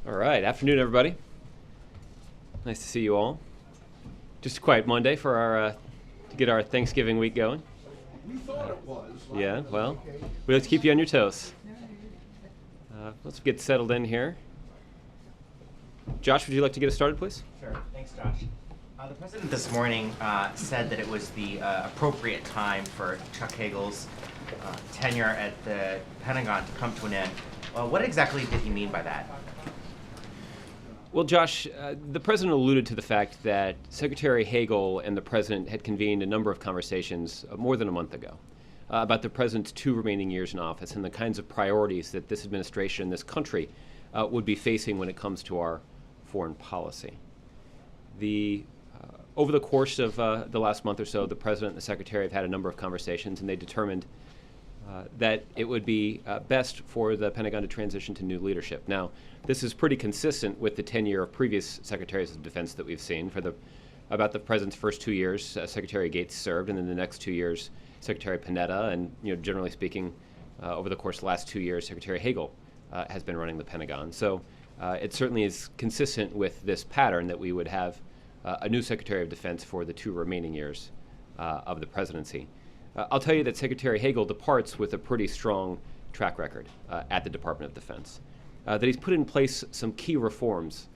All right, afternoon, everybody. Nice to see you all. Just a quiet Monday for our to get our Thanksgiving week going. We thought it was. Yeah, well, we like to keep you on your toes. Let's get settled in here. Josh, would you like to get us started, please? Sure. Thanks, Josh. The President this morning said that it was the appropriate time for Chuck Hagel's tenure at the Pentagon to come to an end. What exactly did he mean by that? Well, Josh, the President alluded to the fact that Secretary Hagel and the President had convened a number of conversations more than a month ago about the President's 2 remaining years in office and the kinds of priorities that this administration, this country, would be facing when it comes to our foreign policy. Over the course of the last month or so, the President and the Secretary have had a number of conversations, and they determined that it would be best for the Pentagon to transition to new leadership. Now, this is pretty consistent with the tenure of previous Secretaries of Defense that we've seen. For about the President's first 2 years, Secretary Gates served, and then the next 2 years, Secretary Panetta, and generally speaking, over the course of the last 2 years, Secretary Hagel has been running the Pentagon. So it certainly is consistent with this pattern that we would have a new Secretary of Defense for the 2 remaining years of the presidency. I'll tell you that Secretary Hagel departs with a pretty strong track record at the Department of Defense. That he's put in place some key reforms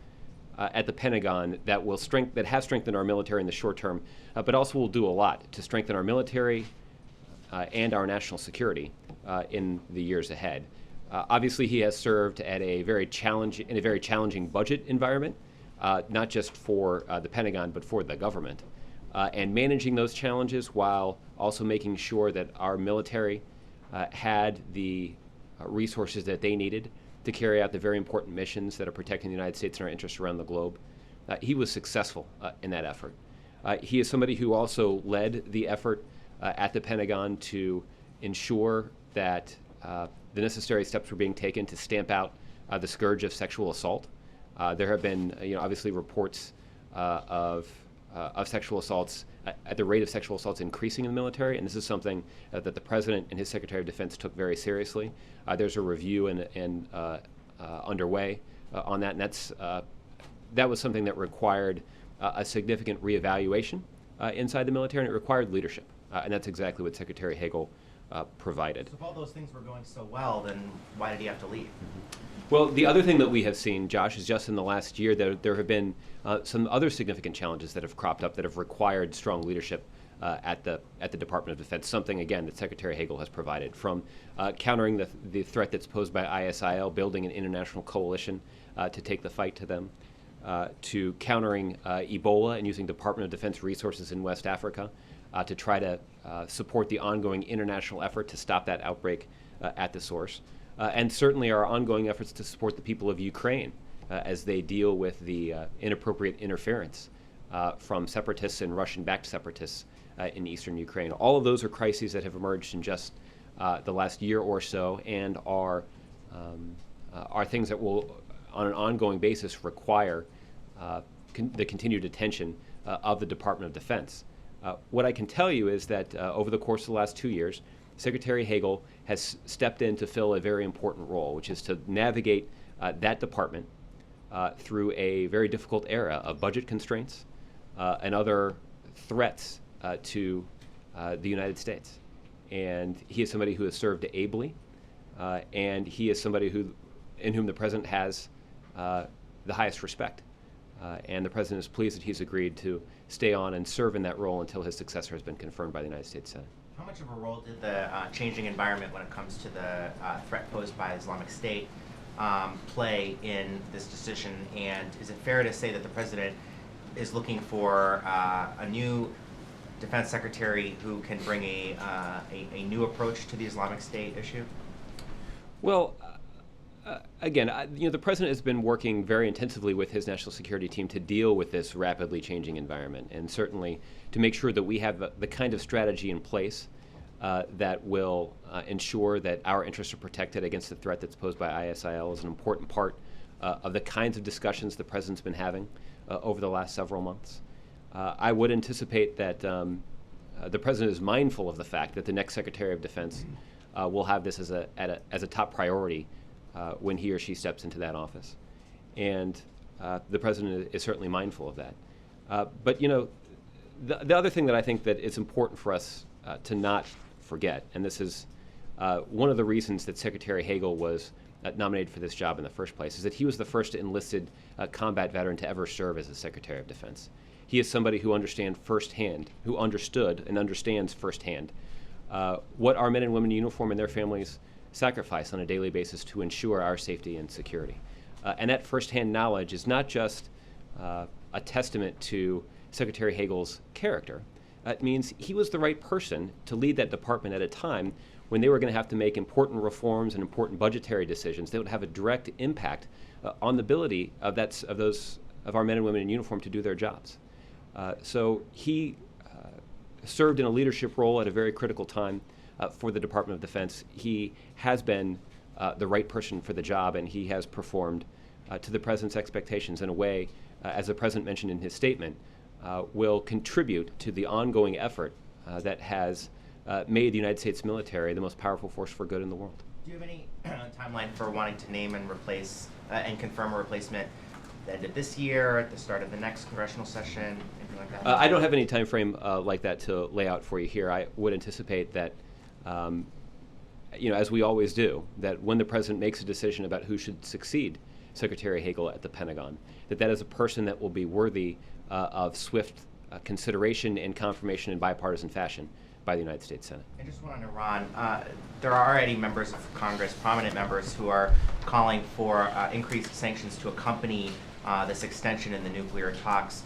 at the Pentagon that have strengthened our military in the short term, but also will do a lot to strengthen our military and our national security in the years ahead. Obviously, he has served at in a very challenging budget environment, not just for the Pentagon, but for the government. And managing those challenges while also making sure that our military had the resources that they needed to carry out the very important missions that are protecting the United States and our interests around the globe. He was successful in that effort. He is somebody who also led the effort at the Pentagon to ensure that the necessary steps were being taken to stamp out the scourge of sexual assault. There have been, obviously reports of sexual assaults, at the rate of sexual assaults increasing in the military, and this is something that the President and his Secretary of Defense took very seriously. There's a review underway on that, and that was something that required a significant reevaluation inside the military, and it required leadership, and that's exactly what Secretary Hagel provided. So if all those things were going so well, then why did he have to leave? Well, the other thing that we have seen, Josh, is just in the last year that there have been some other significant challenges that have cropped up that have required strong leadership at the Department of Defense, something, again, that Secretary Hagel has provided, from countering the threat that's posed by ISIL, building an international coalition to take the fight to them, to countering Ebola and using Department of Defense resources in West Africa to try to support the ongoing international effort to stop that outbreak at the source. And certainly our ongoing efforts to support the people of Ukraine as they deal with the inappropriate interference from separatists and Russian-backed separatists in eastern Ukraine. All of those are crises that have emerged in just the last year or so, and are things that will, on an ongoing basis, require the continued attention of the Department of Defense. What I can tell you is that over the course of the last 2 years, Secretary Hagel has stepped in to fill a very important role, which is to navigate that department through a very difficult era of budget constraints and other threats to the United States. And he is somebody who has served ably, and he is somebody in whom the President has the highest respect. And the President is pleased that he's agreed to stay on and serve in that role until his successor has been confirmed by the United States Senate. How much of a role did the changing environment when it comes to the threat posed by Islamic State play in this decision? And is it fair to say that the President is looking for a new Defense Secretary who can bring a new approach to the Islamic State issue? Well, again, the President has been working very intensively with his national security team to deal with this rapidly changing environment, and certainly to make sure that we have the kind of strategy in place that will ensure that our interests are protected against the threat that's posed by ISIL is an important part of the kinds of discussions the President's been having over the last several months. I would anticipate that the President is mindful of the fact that the next Secretary of Defense will have this as a top priority when he or she steps into that office. and the president is certainly mindful of that. But the other thing that I think that it's important for us to not forget, and this is one of the reasons that Secretary Hagel was nominated for this job in the first place, is that he was the first enlisted combat veteran to ever serve as a Secretary of Defense. He is somebody who understood and understands firsthand what our men and women in uniform and their families sacrifice on a daily basis to ensure our safety and security. And that firsthand knowledge is not just a testament to Secretary Hagel's character. It means he was the right person to lead that department at a time when they were going to have to make important reforms and important budgetary decisions that would have a direct impact on the ability of our men and women in uniform to do their jobs. So he served in a leadership role at a very critical time for the Department of Defense. He has been the right person for the job, and he has performed to the President's expectations in a way, as the President mentioned in his statement, will contribute to the ongoing effort that has made the United States military the most powerful force for good in the world. Do you have any timeline for wanting to name and replace and confirm a replacement at the end of this year, at the start of the next congressional session, anything like that? I don't have any time frame like that to lay out for you here. I would anticipate that, as we always do, that when the President makes a decision about who should succeed Secretary Hagel at the Pentagon, that is a person that will be worthy of swift consideration and confirmation in bipartisan fashion by the United States Senate. And just one on Iran. There are already members of Congress, prominent members, who are calling for increased sanctions to accompany this extension in the nuclear talks.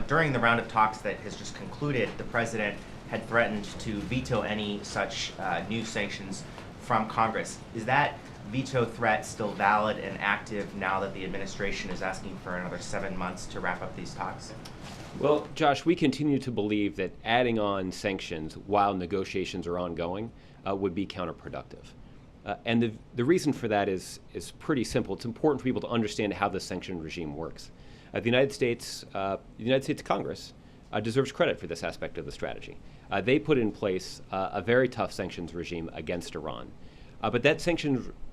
During the round of talks that has just concluded, the President had threatened to veto any such new sanctions from Congress. Is that veto threat still valid and active now that the administration is asking for another 7 months to wrap up these talks? Well, Josh, we continue to believe that adding on sanctions while negotiations are ongoing would be counterproductive. And the reason for that is pretty simple. It's important for people to understand how the sanction regime works. The United States Congress deserves credit for this aspect of the strategy. They put in place a very tough sanctions regime against Iran. But that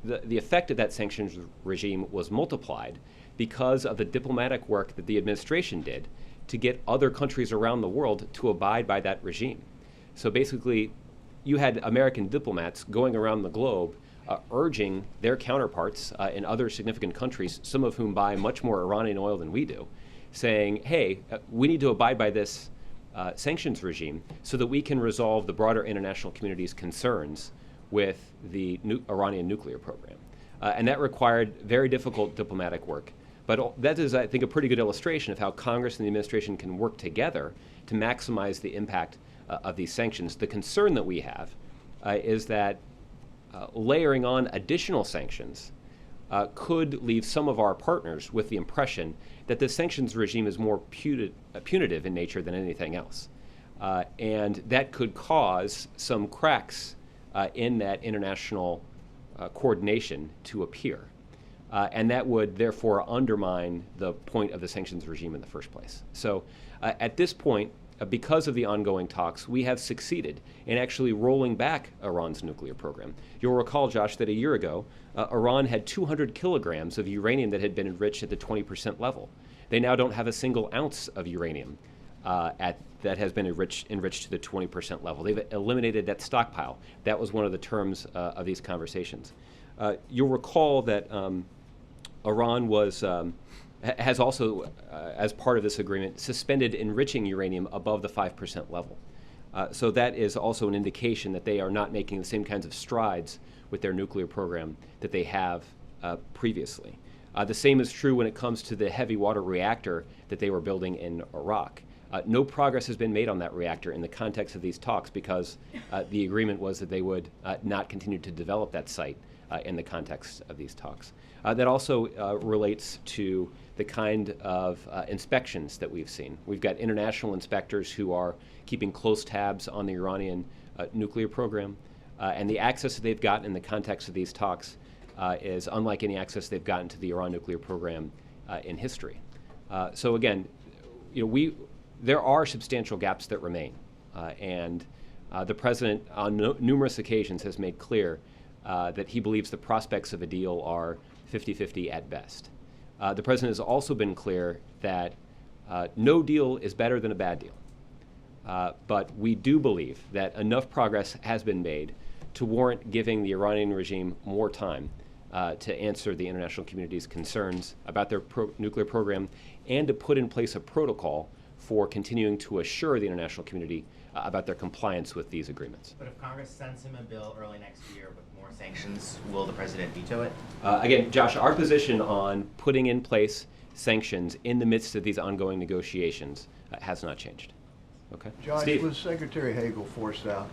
the effect of that sanctions regime was multiplied because of the diplomatic work that the administration did to get other countries around the world to abide by that regime. So basically, you had American diplomats going around the globe urging their counterparts in other significant countries, some of whom buy much more Iranian oil than we do, saying, hey, we need to abide by this sanctions regime so that we can resolve the broader international community's concerns with the Iranian nuclear program. And that required very difficult diplomatic work. But that is, I think, a pretty good illustration of how Congress and the administration can work together to maximize the impact of these sanctions. The concern that we have is that layering on additional sanctions could leave some of our partners with the impression that the sanctions regime is more punitive in nature than anything else. And that could cause some cracks in that international coordination to appear. And that would therefore undermine the point of the sanctions regime in the first place. So at this point, because of the ongoing talks, we have succeeded in actually rolling back Iran's nuclear program. You'll recall, Josh, that a year ago, Iran had 200 kilograms of uranium that had been enriched at the 20% level. They now don't have a single ounce of uranium that has been enriched to the 20% level. They've eliminated that stockpile. That was one of the terms of these conversations. You'll recall that Iran has also, as part of this agreement, suspended enriching uranium above the 5% level. So that is also an indication that they are not making the same kinds of strides with their nuclear program that they have previously. The same is true when it comes to the heavy water reactor that they were building in Iraq. No progress has been made on that reactor in the context of these talks because the agreement was that they would not continue to develop that site in the context of these talks. That also relates to the kind of inspections that we've seen. We've got international inspectors who are keeping close tabs on the Iranian nuclear program, and the access that they've gotten in the context of these talks is unlike any access they've gotten to the Iran nuclear program in history. So again, there are substantial gaps that remain, and the President on numerous occasions has made clear that he believes the prospects of a deal are 50-50 at best. The president has also been clear that no deal is better than a bad deal. But we do believe that enough progress has been made to warrant giving the Iranian regime more time to answer the international community's concerns about their nuclear program and to put in place a protocol for continuing to assure the international community about their compliance with these agreements. But if Congress sends him a bill early next year with more sanctions, will the president veto it? Again, Josh, our position on putting in place sanctions in the midst of these ongoing negotiations has not changed. Okay, Josh, Steve. was Secretary Hagel forced out?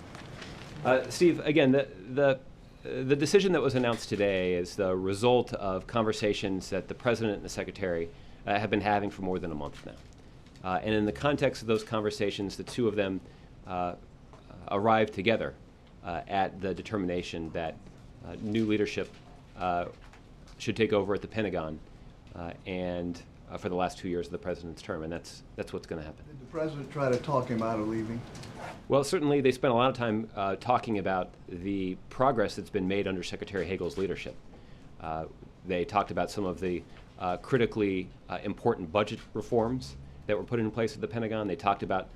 Steve, again, the decision that was announced today is the result of conversations that the president and the secretary have been having for more than a month now. And in the context of those conversations, the two of them arrived together at the determination that new leadership should take over at the Pentagon and for the last 2 years of the president's term, and that's what's going to happen. Did the president try to talk him out of leaving? Well, certainly they spent a lot of time talking about the progress that's been made under Secretary Hagel's leadership. They talked about some of the critically important budget reforms that were put in place at the Pentagon. They talked about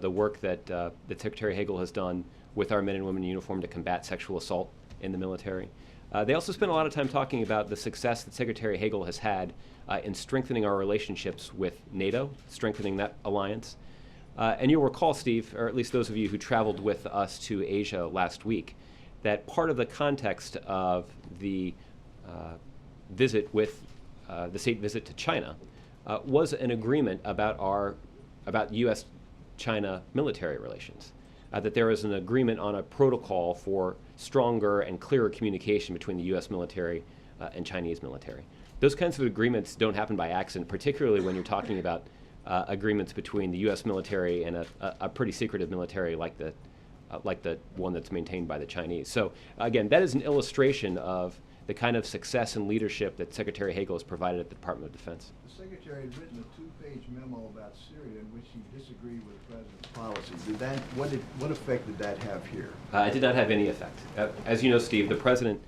the work that Secretary Hagel has done with our men and women in uniform to combat sexual assault in the military. They also spent a lot of time talking about the success that Secretary Hagel has had in strengthening our relationships with NATO, strengthening that alliance. And you'll recall, Steve, or at least those of you who traveled with us to Asia last week, that part of the context of the visit with the state visit to China was an agreement about U.S.-China military relations. That there was an agreement on a protocol for stronger and clearer communication between the U.S. military and Chinese military. Those kinds of agreements don't happen by accident, particularly when you're talking about agreements between the U.S. military and a pretty secretive military like the one that's maintained by the Chinese. So again, that is an illustration of the kind of success and leadership that Secretary Hagel has provided at the Department of Defense. The Secretary had written a 2-page memo about Syria in which he disagreed with the president's policy. What effect did that have here? It did not have any effect. As you know, Steve, the president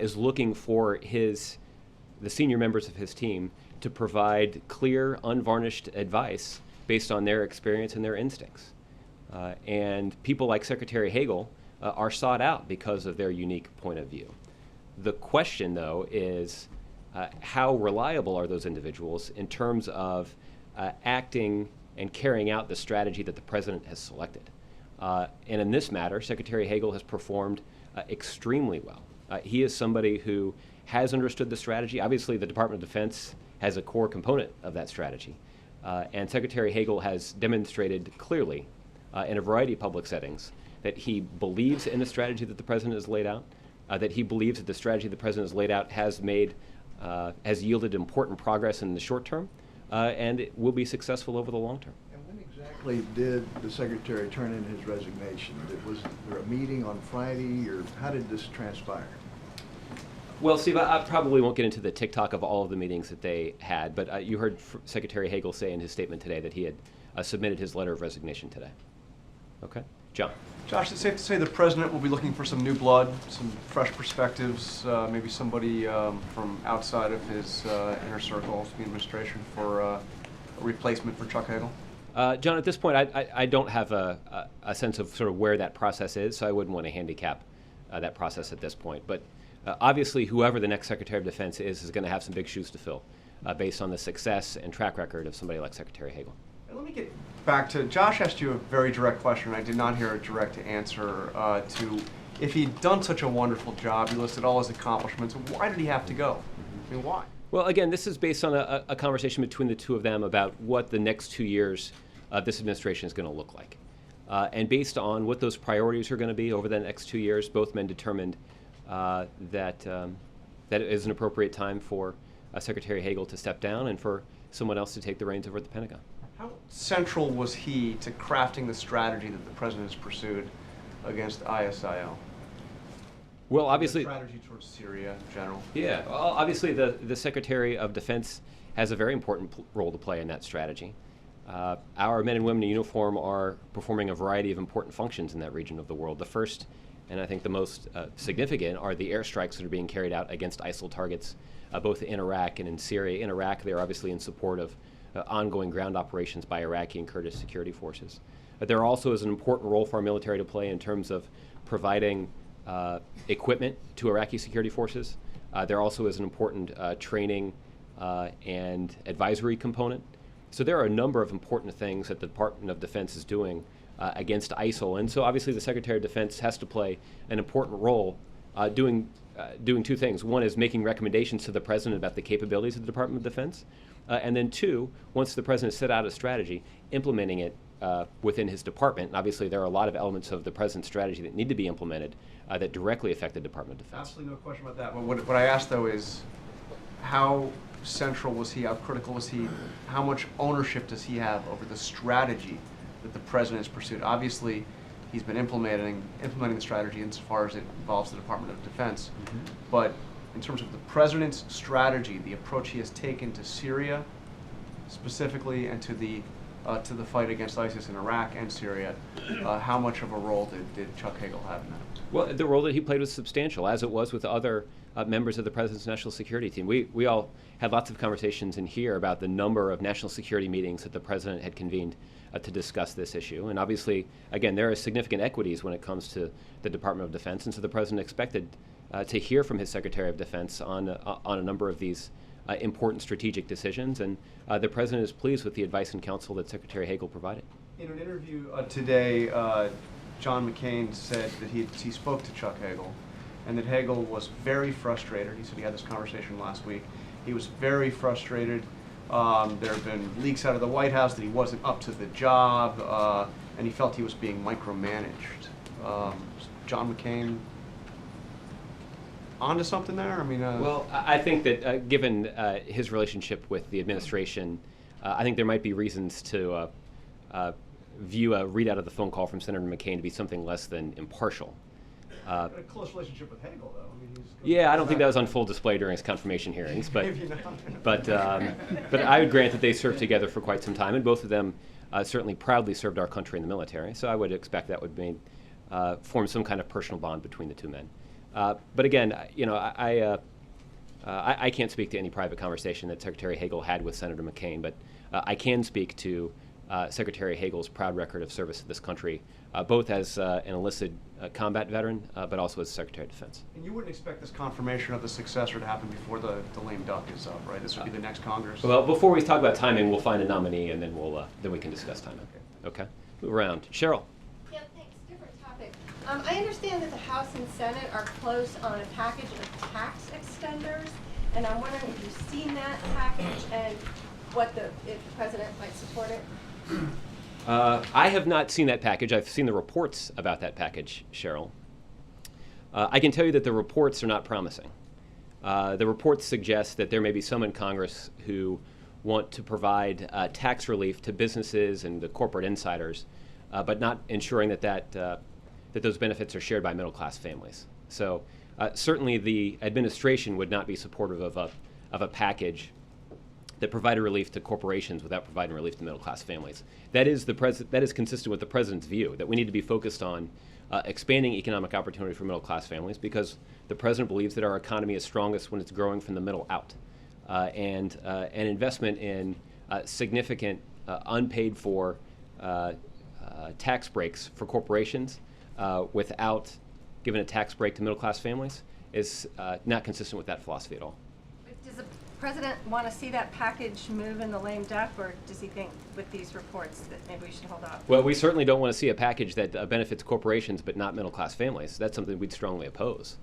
is looking for the senior members of his team to provide clear, unvarnished advice based on their experience and their instincts. And people like Secretary Hagel are sought out because of their unique point of view. The question, though, is how reliable are those individuals in terms of acting and carrying out the strategy that the president has selected? And in this matter, Secretary Hagel has performed extremely well. He is somebody who has understood the strategy. Obviously, the Department of Defense has a core component of that strategy. And Secretary Hagel has demonstrated clearly in a variety of public settings that he believes in the strategy that the president has laid out, that he believes that the strategy the president has laid out has yielded important progress in the short term, and it will be successful over the long term. And when exactly did the Secretary turn in his resignation? Was there a meeting on Friday, or how did this transpire? Well, Steve, I probably won't get into the tick-tock of all of the meetings that they had, but you heard Secretary Hagel say in his statement today that he had submitted his letter of resignation today. Okay? John. Josh, it's safe to say the president will be looking for some new blood, some fresh perspectives, maybe somebody from outside of his inner circle of the administration for a replacement for Chuck Hagel? John, at this point, I don't have a sense of sort of where that process is, so I wouldn't want to handicap that process at this point. But obviously, whoever the next Secretary of Defense is going to have some big shoes to fill based on the success and track record of somebody like Secretary Hagel. And let me get back to, Josh asked you a very direct question. I did not hear a direct answer to, if he'd done such a wonderful job, he listed all his accomplishments, why did he have to go? I mean, why? Well, again, this is based on a conversation between the two of them about what the next 2 years of this administration is going to look like. And based on what those priorities are going to be over the next 2 years, both men determined that it is an appropriate time for Secretary Hagel to step down and for someone else to take the reins over at the Pentagon. How central was he to crafting the strategy that the president has pursued against ISIL? Well, obviously, the strategy towards Syria in general. Yeah, well, obviously the Secretary of Defense has a very important role to play in that strategy. Our men and women in uniform are performing a variety of important functions in that region of the world. The first, and I think the most significant, are the airstrikes that are being carried out against ISIL targets both in Iraq and in Syria. In Iraq, they're obviously in support of ongoing ground operations by Iraqi and Kurdish security forces. There also is an important role for our military to play in terms of providing equipment to Iraqi security forces. There also is an important training and advisory component. So there are a number of important things that the Department of Defense is doing against ISIL. And so obviously the Secretary of Defense has to play an important role doing two things. One is making recommendations to the President about the capabilities of the Department of Defense. And then two, once the President set out a strategy, implementing it within his department. And obviously there are a lot of elements of the President's strategy that need to be implemented that directly affect the Department of Defense. Absolutely no question about that. But what I asked, though, is how central was he, how critical was he, how much ownership does he have over the strategy that the President has pursued? Obviously, he's been implementing the strategy insofar as it involves the Department of Defense. Mm-hmm. But in terms of the President's strategy, the approach he has taken to Syria specifically and to the fight against ISIS in Iraq and Syria, how much of a role did Chuck Hagel have in that? Well, the role that he played was substantial, as it was with other members of the President's National Security Team. We all had lots of conversations in here about the number of national security meetings that the President had convened to discuss this issue. And obviously, again, there are significant equities when it comes to the Department of Defense, and so the President expected to hear from his Secretary of Defense on a number of these important strategic decisions, and the President is pleased with the advice and counsel that Secretary Hagel provided. In an interview today, John McCain said that he spoke to Chuck Hagel, and that Hagel was very frustrated. He said he had this conversation last week. He was very frustrated. There have been leaks out of the White House that he wasn't up to the job, and he felt he was being micromanaged. John McCain onto something there? I mean, well, I think that given his relationship with the administration, I think there might be reasons to view a readout of the phone call from Senator McCain to be something less than impartial. a close relationship with Hagel, though. I mean, yeah, I don't think that was on full display during his confirmation hearings, but Maybe not. but I would grant that they served together for quite some time, and both of them certainly proudly served our country in the military. So I would expect that would form some kind of personal bond between the two men. But again, you know, I can't speak to any private conversation that Secretary Hagel had with Senator McCain, but I can speak to Secretary Hagel's proud record of service to this country, both as an enlisted combat veteran, but also as Secretary of Defense. And you wouldn't expect this confirmation of the successor to happen before the lame duck is up, right? This would be the next Congress. Well, before we talk about timing, we'll find a nominee, and then we can discuss timing. Okay. Move around. Cheryl. Yeah, thanks. Different topic. I understand that the House and Senate are close on a package of tax extenders, and I'm wondering if you've seen that package and if the President might support it. I have not seen that package. I've seen the reports about that package, Cheryl. I can tell you that the reports are not promising. The reports suggest that there may be some in Congress who want to provide tax relief to businesses and the corporate insiders, but not ensuring that those benefits are shared by middle-class families. So certainly the administration would not be supportive of a package that provided relief to corporations without providing relief to middle-class families. That is consistent with the President's view, that we need to be focused on expanding economic opportunity for middle-class families, because the President believes that our economy is strongest when it's growing from the middle out. And an investment in significant unpaid for tax breaks for corporations without giving a tax break to middle-class families is not consistent with that philosophy at all. Does the President want to see that package move in the lame duck, or does he think with these reports that maybe we should hold off? Well, we certainly don't want to see a package that benefits corporations but not middle-class families. That's something we'd strongly oppose.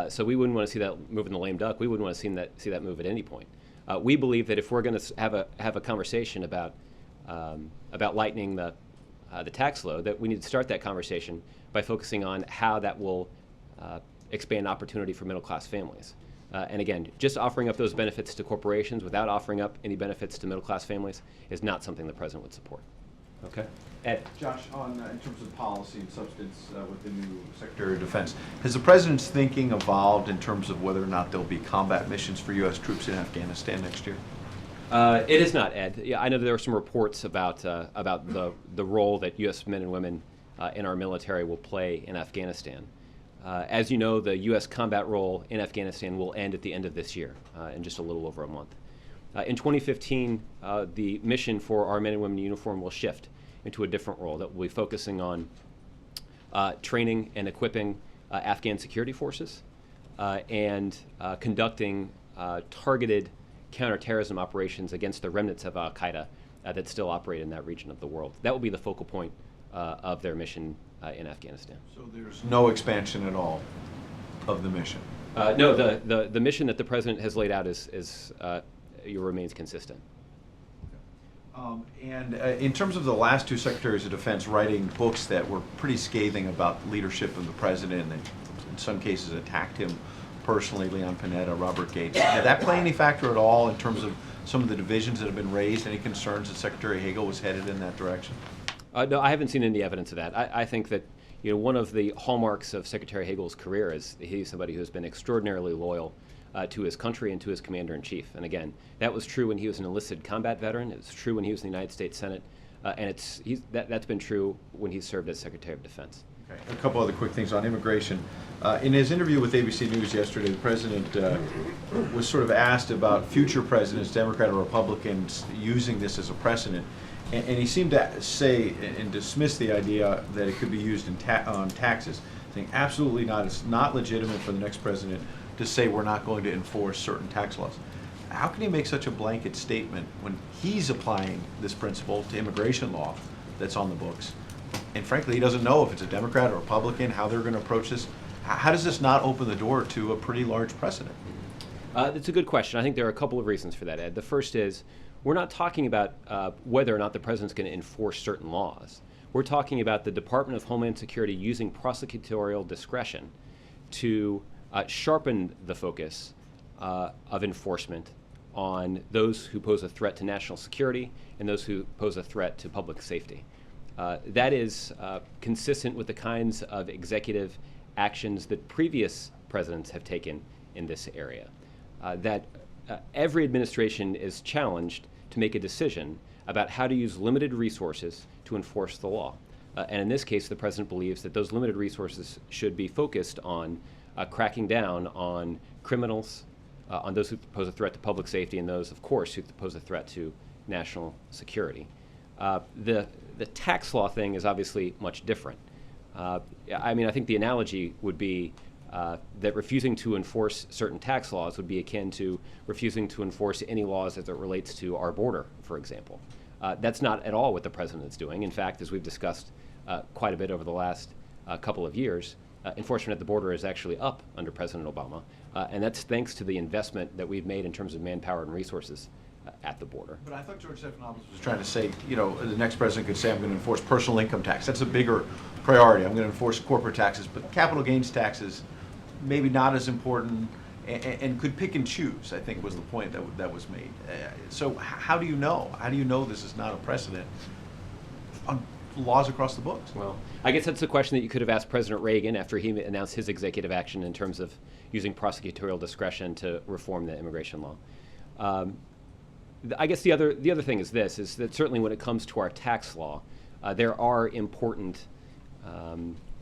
So we wouldn't want to see that move in the lame duck. We wouldn't want to see that move at any point. We believe that if we're going to have a conversation about lightening the tax load, that we need to start that conversation by focusing on how that will expand opportunity for middle-class families. And again, just offering up those benefits to corporations without offering up any benefits to middle-class families is not something the President would support. Okay. Ed. Josh, in terms of policy and substance with the new Secretary of Defense, has the President's thinking evolved in terms of whether or not there'll be combat missions for U.S. troops in Afghanistan next year? It is not, Ed. Yeah, I know that there are some reports about the role that U.S. men and women in our military will play in Afghanistan. As you know, the U.S. combat role in Afghanistan will end at the end of this year, in just a little over a month. In 2015, the mission for our men and women in uniform will shift into a different role that will be focusing on training and equipping Afghan security forces and conducting targeted counterterrorism operations against the remnants of al-Qaeda that still operate in that region of the world. That will be the focal point of their mission in Afghanistan. So there's no expansion at all of the mission? No, the mission that the President has laid out remains consistent. In terms of the last two Secretaries of Defense writing books that were pretty scathing about the leadership of the President and in some cases attacked him personally, Leon Panetta, Robert Gates, did that play any factor at all in terms of some of the divisions that have been raised? Any concerns that Secretary Hagel was headed in that direction? No, I haven't seen any evidence of that. I think that one of the hallmarks of Secretary Hagel's career is he's somebody who has been extraordinarily loyal to his country and to his commander-in-chief. And again, that was true when he was an enlisted combat veteran. It was true when he was in the United States Senate. And that's been true when he served as Secretary of Defense. Okay. A couple other quick things on immigration. In his interview with ABC News yesterday, the President was sort of asked about future presidents, Democrat or Republicans, using this as a precedent. And he seemed to say and dismiss the idea that it could be used on taxes, saying absolutely not. It's not legitimate for the next president to say we're not going to enforce certain tax laws. How can he make such a blanket statement when he's applying this principle to immigration law that's on the books? And frankly, he doesn't know if it's a Democrat or Republican, how they're going to approach this. How does this not open the door to a pretty large precedent? That's a good question. I think there are a couple of reasons for that, Ed. The first is we're not talking about whether or not the president's going to enforce certain laws. We're talking about the Department of Homeland Security using prosecutorial discretion to sharpen the focus of enforcement on those who pose a threat to national security and those who pose a threat to public safety. That is consistent with the kinds of executive actions that previous presidents have taken in this area. Every administration is challenged to make a decision about how to use limited resources to enforce the law. And in this case, the president believes that those limited resources should be focused on cracking down on criminals, on those who pose a threat to public safety, and those, of course, who pose a threat to national security. The tax law thing is obviously much different. I mean, I think the analogy would be that refusing to enforce certain tax laws would be akin to refusing to enforce any laws as it relates to our border, for example. That's not at all what the president is doing. In fact, as we've discussed quite a bit over the last couple of years, enforcement at the border is actually up under President Obama, and that's thanks to the investment that we've made in terms of manpower and resources at the border. But I thought George Stephanopoulos was trying to say, the next president could say, I'm going to enforce personal income tax. That's a bigger priority. I'm going to enforce corporate taxes, but capital gains taxes, maybe not as important, and could pick and choose, I think was the point that was made. So how do you know? How do you know this is not a precedent on laws across the books? Well, I guess that's a question that you could have asked President Reagan after he announced his executive action in terms of using prosecutorial discretion to reform the immigration law. I guess the other thing is this, is that certainly when it comes to our tax law, there are important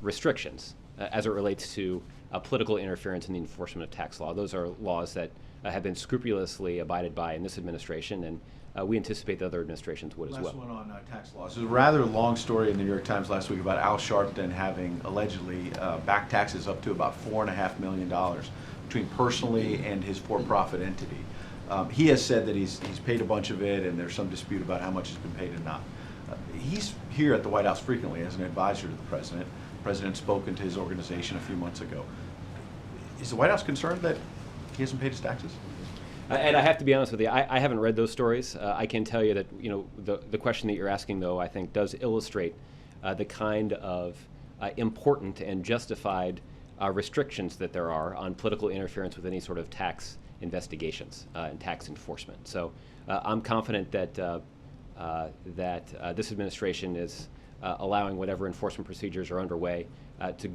restrictions as it relates to political interference in the enforcement of tax law. Those are laws that have been scrupulously abided by in this administration, and we anticipate the other administrations would as well. Last one on tax laws. There's a rather long story in the New York Times last week about Al Sharpton having allegedly backed taxes up to about $4.5 million between personally and his for-profit entity. He has said that he's paid a bunch of it, and there's some dispute about how much has been paid and not. He's here at the White House frequently as an advisor to the president. The president spoke into his organization a few months ago. Is the White House concerned that he hasn't paid his taxes? And I have to be honest with you, I haven't read those stories. I can tell you that the question that you're asking, though, I think does illustrate the kind of important and justified restrictions that there are on political interference with any sort of tax investigations and tax enforcement. So I'm confident that this administration is allowing whatever enforcement procedures are underway to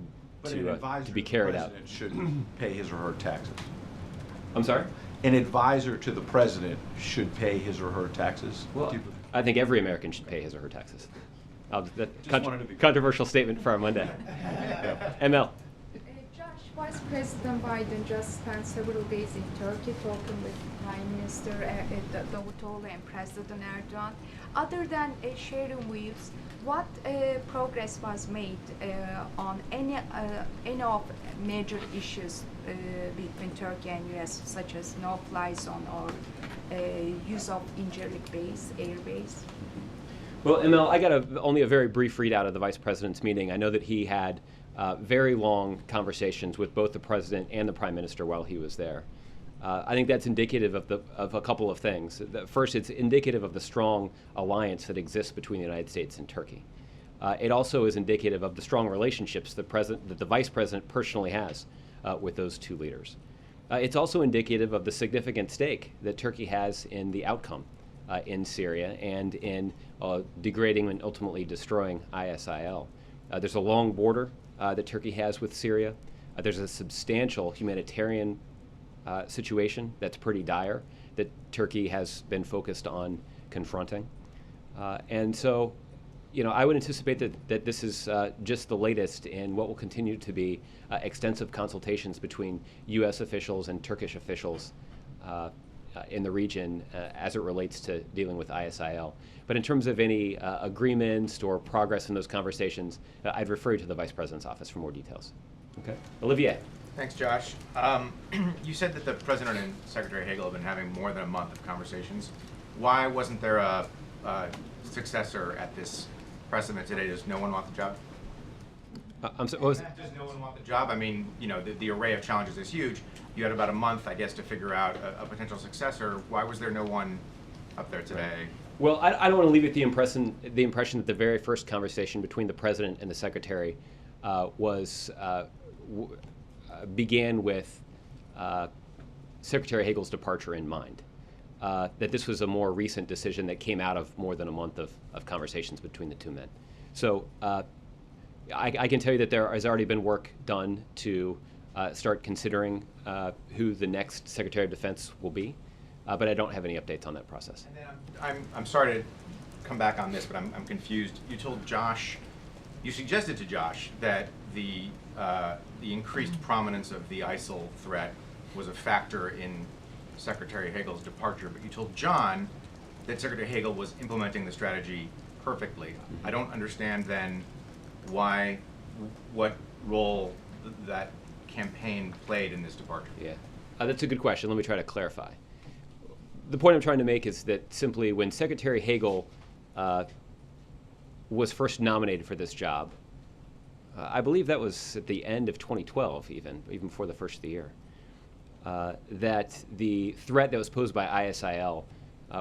be carried out. But an advisor to the president should pay his or her taxes. I'm sorry? An advisor to the president should pay his or her taxes. Well, I think every American should pay his or her taxes. Wanted to be Controversial statement for our Monday. ML. Vice President Biden just spent several days in Turkey talking with Prime Minister Davutoğlu and President Erdogan. Other than sharing views, what progress was made on any of major issues between Turkey and U.S., such as no-fly zone or use of Incirlik base, air base? Well, Emil, I got only a very brief readout of the Vice President's meeting. I know that he had very long conversations with both the President and the Prime Minister while he was there. I think that's indicative of a couple of things. First, it's indicative of the strong alliance that exists between the United States and Turkey. It also is indicative of the strong relationships that the Vice President personally has with those two leaders. It's also indicative of the significant stake that Turkey has in the outcome in Syria and in degrading and ultimately destroying ISIL. There's a long border that Turkey has with Syria. There's a substantial humanitarian situation that's pretty dire that Turkey has been focused on confronting. And so, I would anticipate that this is just the latest in what will continue to be extensive consultations between U.S. officials and Turkish officials in the region as it relates to dealing with ISIL. But in terms of any agreements or progress in those conversations, I'd refer you to the Vice President's office for more details. Okay. Olivier. Thanks, Josh. You said that the President and Secretary Hagel have been having more than a month of conversations. Why wasn't there a successor at this press event today? Does no one want the job? I'm sorry, what was it? Does no one want the job? I mean, the array of challenges is huge. You had about a month, I guess, to figure out a potential successor. Why was there no one up there today? Well, I don't want to leave it the impression that the very first conversation between the President and the Secretary began with Secretary Hagel's departure in mind. That this was a more recent decision that came out of more than a month of conversations between the two men. So I can tell you that there has already been work done to start considering who the next Secretary of Defense will be, but I don't have any updates on that process. And then I'm sorry to come back on this, but I'm confused. You suggested to Josh that the increased prominence of the ISIL threat was a factor in Secretary Hagel's departure, but you told John that Secretary Hagel was implementing the strategy perfectly. I don't understand then what role that campaign played in this departure. Yeah, that's a good question. Let me try to clarify. The point I'm trying to make is that simply when Secretary Hagel was first nominated for this job, I believe that was at the end of 2012, even before the first of the year, that the threat that was posed by ISIL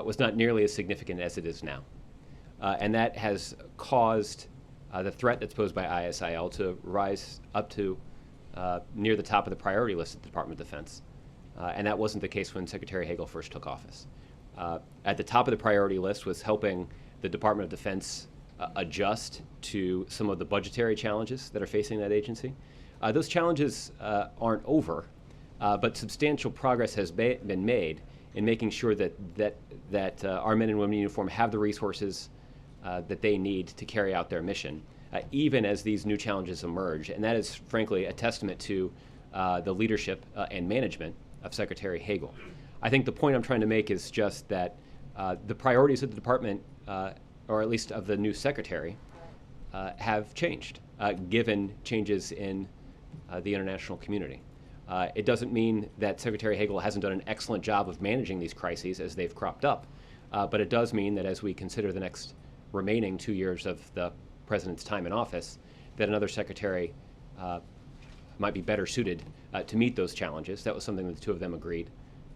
was not nearly as significant as it is now. And that has caused the threat that's posed by ISIL to rise up to near the top of the priority list at the Department of Defense. And that wasn't the case when Secretary Hagel first took office. At the top of the priority list was helping the Department of Defense adjust to some of the budgetary challenges that are facing that agency. Those challenges aren't over, but substantial progress has been made in making sure that our men and women in uniform have the resources that they need to carry out their mission, even as these new challenges emerge. And that is, frankly, a testament to the leadership and management of Secretary Hagel. I think the point I'm trying to make is just that the priorities of the department, or at least of the new secretary, have changed, given changes in the international community. It doesn't mean that Secretary Hagel hasn't done an excellent job of managing these crises as they've cropped up, but it does mean that as we consider the next remaining 2 years of the president's time in office, that another secretary might be better suited to meet those challenges. That was something that the two of them agreed.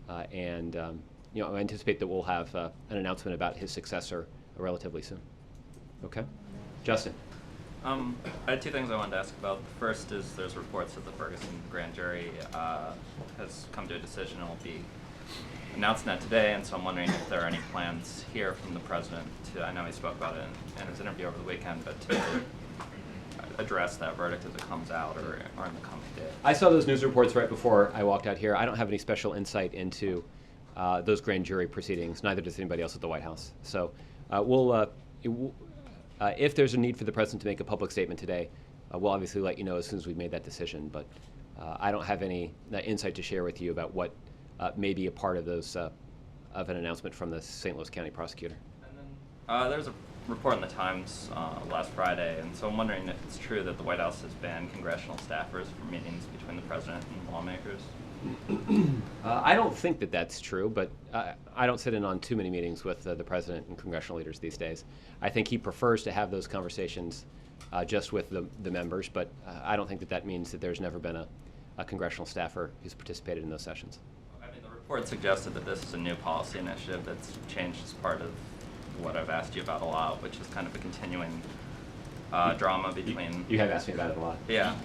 And I anticipate that we'll have an announcement about his successor relatively soon. Okay? Justin. I had two things I wanted to ask about. The first is there's reports that the Ferguson grand jury has come to a decision and will be announcing that today, and so I'm wondering if there are any plans here from the president to, I know he spoke about it in his interview over the weekend, but to address that verdict as it comes out or in the coming day. I saw those news reports right before I walked out here. I don't have any special insight into those grand jury proceedings, neither does anybody else at the White House. So if there's a need for the president to make a public statement today, we'll obviously let you know as soon as we've made that decision, but I don't have any insight to share with you about what may be a part of those of an announcement from the St. Louis County prosecutor. And then there's a report in the Times last Friday, and so I'm wondering if it's true that the White House has banned congressional staffers from meetings between the president and lawmakers. I don't think that that's true, but I don't sit in on too many meetings with the president and congressional leaders these days. I think he prefers to have those conversations just with the members, but I don't think that that means that there's never been a congressional staffer who's participated in those sessions. I mean, the report suggested that this is a new policy initiative that's changed as part of what I've asked you about a lot, which is kind of a continuing drama between... You have asked me about it a lot. Yeah.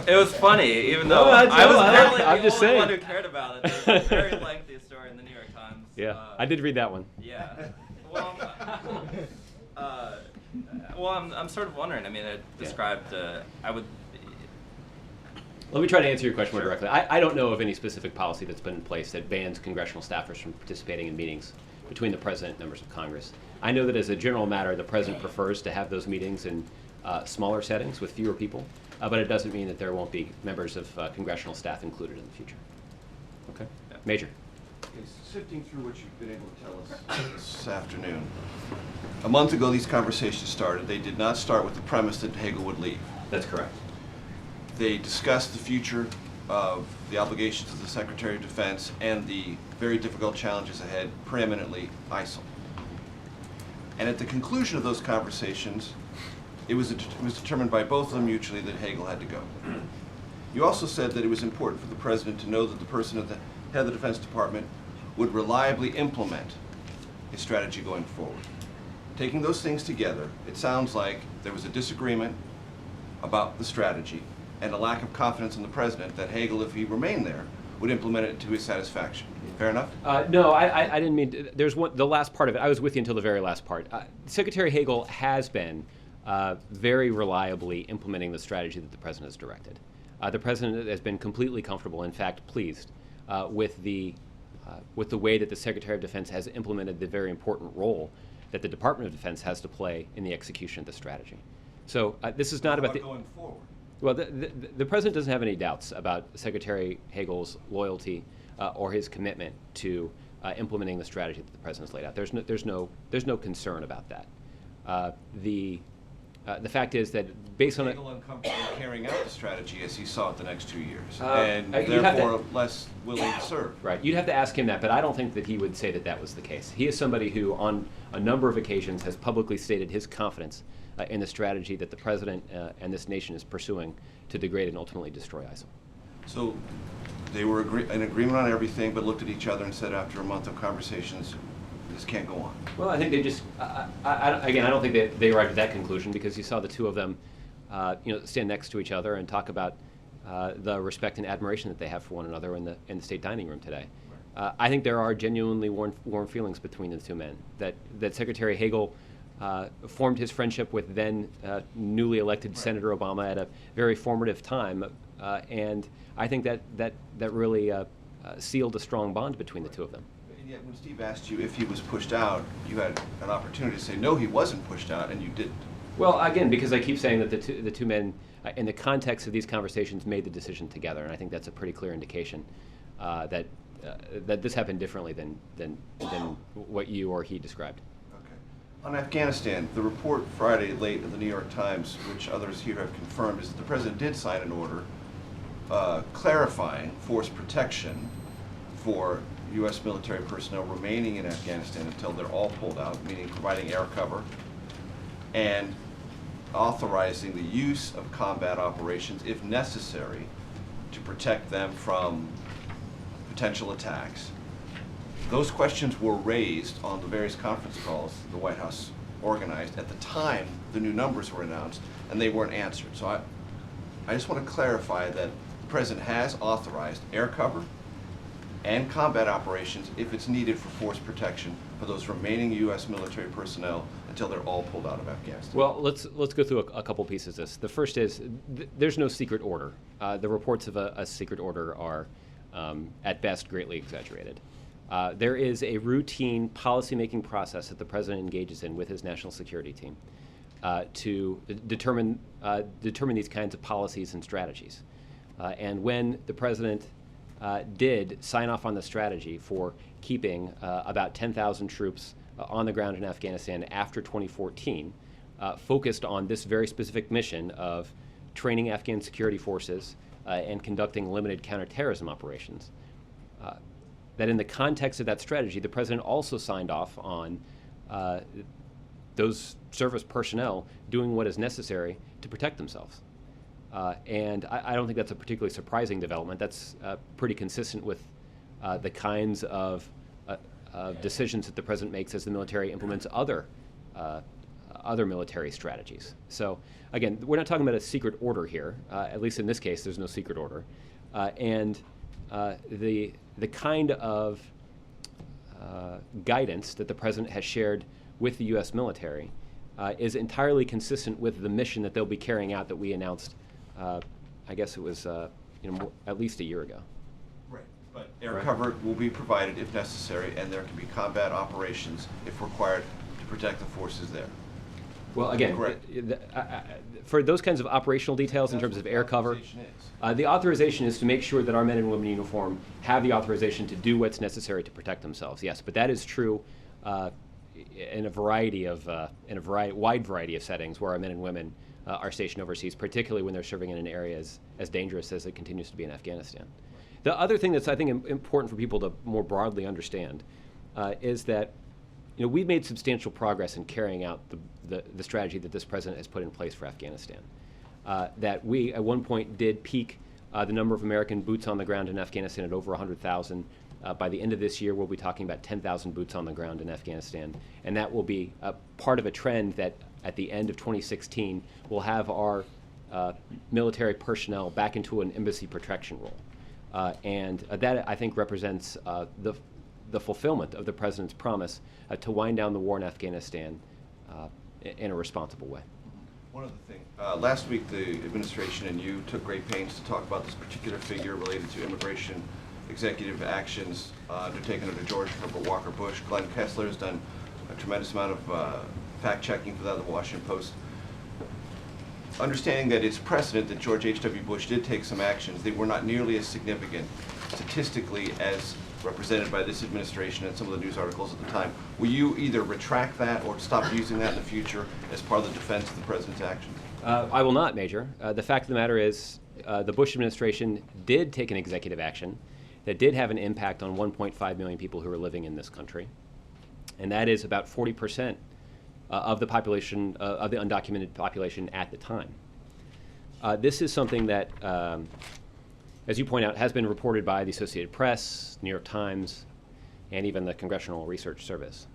It was funny, even though No, I was apparently I'm the just only saying. one who cared about it. There's a very lengthy story in the New York Times. Yeah, I did read that one. Yeah. Well, I'm sort of wondering. I mean, it described. I would. Let me try to answer your question more Sure. directly. I don't know of any specific policy that's been in place that bans congressional staffers from participating in meetings between the president and members of Congress. I know that as a general matter, the president prefers to have those meetings in smaller settings with fewer people, but it doesn't mean that there won't be members of congressional staff included in the future. Okay? Yeah. Major. Sifting through what you've been able to tell us this afternoon, a month ago these conversations started. They did not start with the premise that Hagel would leave. That's correct. They discussed the future of the obligations of the Secretary of Defense and the very difficult challenges ahead, preeminently ISIL. And at the conclusion of those conversations, it was determined by both of them mutually that Hagel had to go. You also said that it was important for the President to know that the person at the head of the Defense Department would reliably implement his strategy going forward. Taking those things together, it sounds like there was a disagreement about the strategy and a lack of confidence in the President that Hagel, if he remained there, would implement it to his satisfaction. Fair enough? No, I didn't mean to, there's the last part of it. I was with you until the very last part. Secretary Hagel has been very reliably implementing the strategy that the President has directed. The President has been completely comfortable, in fact pleased, with the way that the Secretary of Defense has implemented the very important role that the Department of Defense has to play in the execution of the strategy. So this is not about the... going forward. Well, the President doesn't have any doubts about Secretary Hagel's loyalty or his commitment to implementing the strategy that the President's laid out. There's no concern about that. The fact is that based on Hagel uncomfortable carrying out the strategy as he saw it the next 2 years, and you'd have therefore to- less willing to serve. Right, you'd have to ask him that, but I don't think that he would say that that was the case. He is somebody who, on a number of occasions, has publicly stated his confidence in the strategy that the President and this nation is pursuing to degrade and ultimately destroy ISIL. So they were in agreement on everything, but looked at each other and said after a month of conversations, this can't go on. Well, I think they just, again, I don't think they arrived at that conclusion because you saw the two of them, stand next to each other and talk about the respect and admiration that they have for one another in the state dining room today. I think there are genuinely warm feelings between the two men. That Secretary Hagel formed his friendship with then newly elected Senator Obama at a very formative time, and I think that really sealed a strong bond between the two of them. And yet when Steve asked you if he was pushed out, you had an opportunity to say no, he wasn't pushed out, and you didn't. Well, again, because I keep saying that the two men, in the context of these conversations, made the decision together, and I think that's a pretty clear indication that this happened differently than what you or he described. Okay. On Afghanistan, the report Friday late of the New York Times, which others here have confirmed, is that the President did sign an order clarifying force protection for U.S. military personnel remaining in Afghanistan until they're all pulled out, meaning providing air cover, and authorizing the use of combat operations, if necessary, to protect them from potential attacks. Those questions were raised on the various conference calls the White House organized at the time the new numbers were announced, and they weren't answered. So I just want to clarify that the President has authorized air cover and combat operations if it's needed for force protection for those remaining U.S. military personnel until they're all pulled out of Afghanistan. Well, let's go through a couple pieces of this. The first is there's no secret order. The reports of a secret order are, at best, greatly exaggerated. There is a routine policymaking process that the President engages in with his national security team. to determine these kinds of policies and strategies. And when the president did sign off on the strategy for keeping about 10,000 troops on the ground in Afghanistan after 2014, focused on this very specific mission of training Afghan security forces and conducting limited counterterrorism operations. That in the context of that strategy, the president also signed off on those service personnel doing what is necessary to protect themselves. And I don't think that's a particularly surprising development. That's pretty consistent with the kinds of decisions that the president makes as the military implements other military strategies. So again, we're not talking about a secret order here. At least in this case, there's no secret order. And the kind of guidance that the president has shared with the U.S. military is entirely consistent with the mission that they'll be carrying out that we announced, I guess it was at least a year ago. Right. But air cover will be provided if necessary, and there can be combat operations if required to protect the forces there. Well, again, for those kinds of operational details in terms of air cover, the authorization is to make sure that our men and women in uniform have the authorization to do what's necessary to protect themselves. Yes, but that is true in a wide variety of settings where our men and women are stationed overseas, particularly when they're serving in an area as dangerous as it continues to be in Afghanistan. The other thing that's, I think, important for people to more broadly understand is that we've made substantial progress in carrying out the strategy that this president has put in place for Afghanistan. That we, at one point, did peak the number of American boots on the ground in Afghanistan at over 100,000. By the end of this year, we'll be talking about 10,000 boots on the ground in Afghanistan. And that will be part of a trend that at the end of 2016, we'll have our military personnel back into an embassy protection role. And that, I think, represents the fulfillment of the president's promise to wind down the war in Afghanistan in a responsible way. One other thing. Last week, the administration and you took great pains to talk about this particular figure related to immigration executive actions undertaken under George Herbert Walker Bush. Glenn Kessler has done a tremendous amount of fact-checking for that, the Washington Post. Understanding that it's precedent that George H.W. Bush did take some actions, they were not nearly as significant statistically as represented by this administration and some of the news articles at the time. Will you either retract that or stop using that in the future as part of the defense of the president's actions? I will not, Major. The fact of the matter is the Bush administration did take an executive action that did have an impact on 1.5 million people who are living in this country. And that is about 40% of the population, of the undocumented population at the time. This is something that, as you point out, has been reported by the Associated Press, New York Times, and even the Congressional Research Service.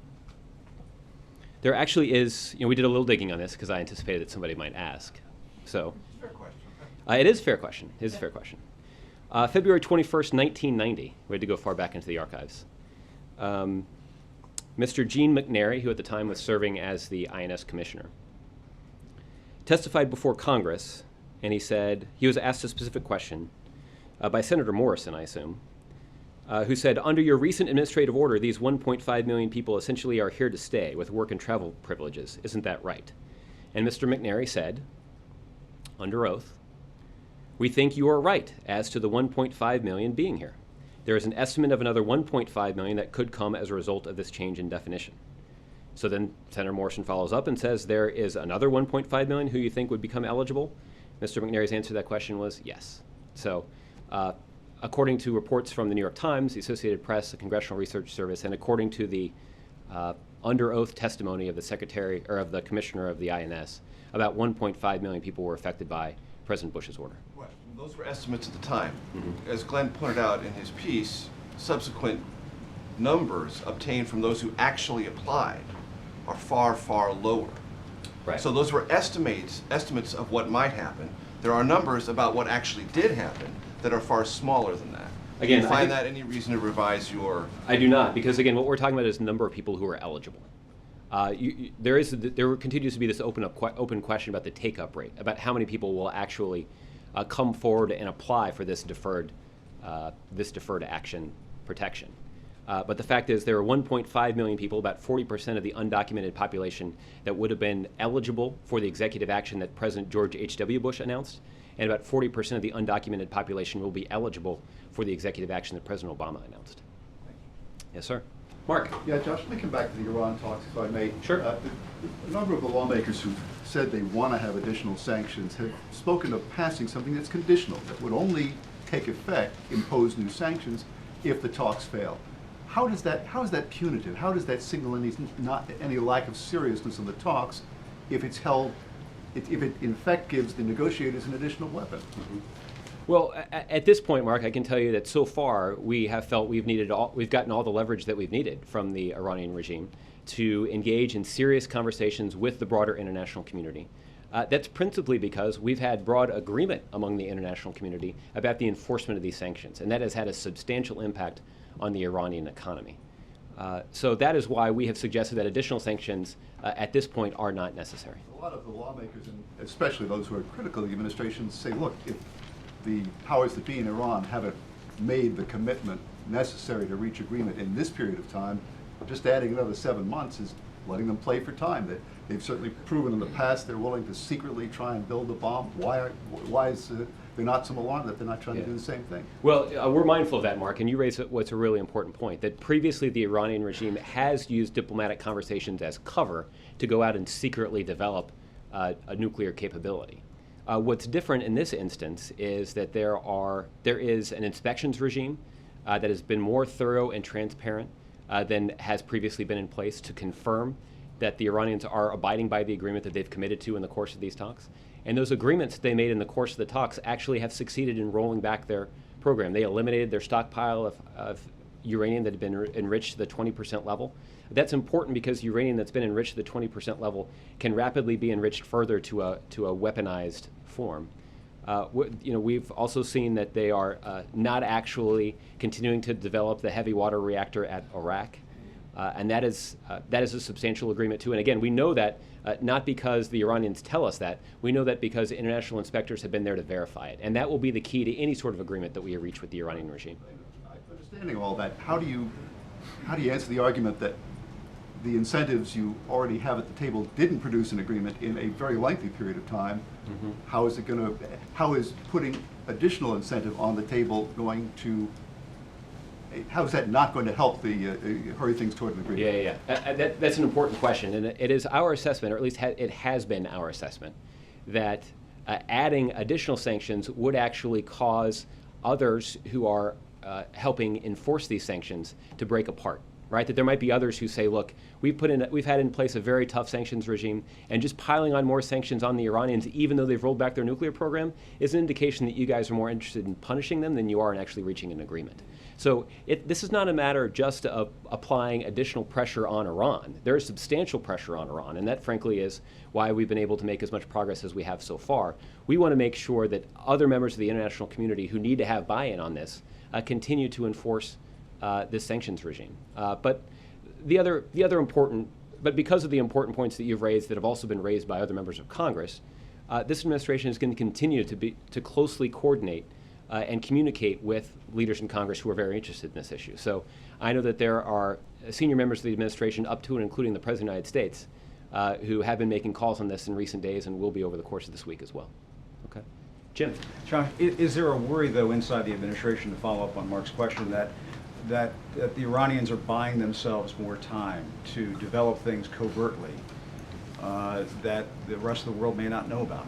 There actually is, we did a little digging on this because I anticipated that somebody might ask. So, Fair question. It is a fair question. It is a fair question. February 21st, 1990, we had to go far back into the archives. Mr. Gene McNary, who at the time was serving as the INS commissioner, testified before Congress, and he said, he was asked a specific question by Senator Morrison, I assume, who said, under your recent administrative order, these 1.5 million people essentially are here to stay with work and travel privileges. Isn't that right? And Mr. McNary said, under oath, we think you are right as to the 1.5 million being here. There is an estimate of another 1.5 million that could come as a result of this change in definition. So then Senator Morrison follows up and says, there is another 1.5 million who you think would become eligible? Mr. McNary's answer to that question was yes. So according to reports from the New York Times, the Associated Press, the Congressional Research Service, and according to the under oath testimony of the secretary or of the commissioner of the INS, about 1.5 million people were affected by President Bush's order. Right. Those were estimates at the time. As Glenn pointed out in his piece, subsequent numbers obtained from those who actually applied are far, far lower. Right. So those were estimates of what might happen. There are numbers about what actually did happen that are far smaller than that. Again, do you find that any reason to revise your... I do not, because again, what we're talking about is the number of people who are eligible. There continues to be this open question about the take-up rate, about how many people will actually come forward and apply for this deferred action protection. But the fact is there are 1.5 million people, about 40% of the undocumented population, that would have been eligible for the executive action that President George H.W. Bush announced, and about 40% of the undocumented population will be eligible for the executive action that President Obama announced. Yes, sir. Mark. Yeah, Josh, let me come back to the Iran talks, if I may. Sure. A number of the lawmakers who said they want to have additional sanctions have spoken of passing something that's conditional, that would only take effect, impose new sanctions, if the talks fail. How is that punitive? How does that signal any lack of seriousness in the talks if it's held, if it in fact gives the negotiators an additional weapon? Mm-hmm. Well, at this point, Mark, I can tell you that so far we have felt we've gotten all the leverage that we've needed from the Iranian regime to engage in serious conversations with the broader international community. That's principally because we've had broad agreement among the international community about the enforcement of these sanctions, and that has had a substantial impact on the Iranian economy. So that is why we have suggested that additional sanctions at this point are not necessary. A lot of the lawmakers, and especially those who are critical of the administration, say, look, if the powers that be in Iran haven't made the commitment necessary to reach agreement in this period of time, just adding another 7 months is letting them play for time. They've certainly proven in the past they're willing to secretly try and build a bomb. Why is there not some alarm that they're not trying to do the same thing? Well, we're mindful of that, Mark, and you raise what's a really important point, that previously the Iranian regime has used diplomatic conversations as cover to go out and secretly develop a nuclear capability. What's different in this instance is that there is an inspections regime that has been more thorough and transparent than has previously been in place to confirm that the Iranians are abiding by the agreement that they've committed to in the course of these talks. And those agreements they made in the course of the talks actually have succeeded in rolling back their program. They eliminated their stockpile of uranium that had been enriched to the 20% level. That's important because uranium that's been enriched to the 20% level can rapidly be enriched further to a weaponized form. We've also seen that they are not actually continuing to develop the heavy water reactor at Iraq. And that is a substantial agreement too. And again, we know that not because the Iranians tell us that, we know that because international inspectors have been there to verify it. And that will be the key to any sort of agreement that we reach with the Iranian regime. Understanding all that, how do you answer the argument that the incentives you already have at the table didn't produce an agreement in a very lengthy period of time? Mm-hmm. How is putting additional incentive on the table going to, how is that not going to help the hurry things toward an agreement? That's an important question, and it is our assessment, or at least it has been our assessment, that adding additional sanctions would actually cause others who are helping enforce these sanctions to break apart. Right? That there might be others who say, look, we've had in place a very tough sanctions regime, and just piling on more sanctions on the Iranians, even though they've rolled back their nuclear program, is an indication that you guys are more interested in punishing them than you are in actually reaching an agreement. So this is not a matter just of applying additional pressure on Iran. There is substantial pressure on Iran, and that frankly is why we've been able to make as much progress as we have so far. We want to make sure that other members of the international community who need to have buy-in on this continue to enforce this sanctions regime. But because of the important points that you've raised that have also been raised by other members of Congress, this administration is going to continue to closely coordinate and communicate with leaders in Congress who are very interested in this issue. So I know that there are senior members of the administration, up to and including the President of the United States, who have been making calls on this in recent days and will be over the course of this week as well. Okay. Jim. Josh, is there a worry, though, inside the administration, to follow up on Mark's question, that the Iranians are buying themselves more time to develop things covertly that the rest of the world may not know about?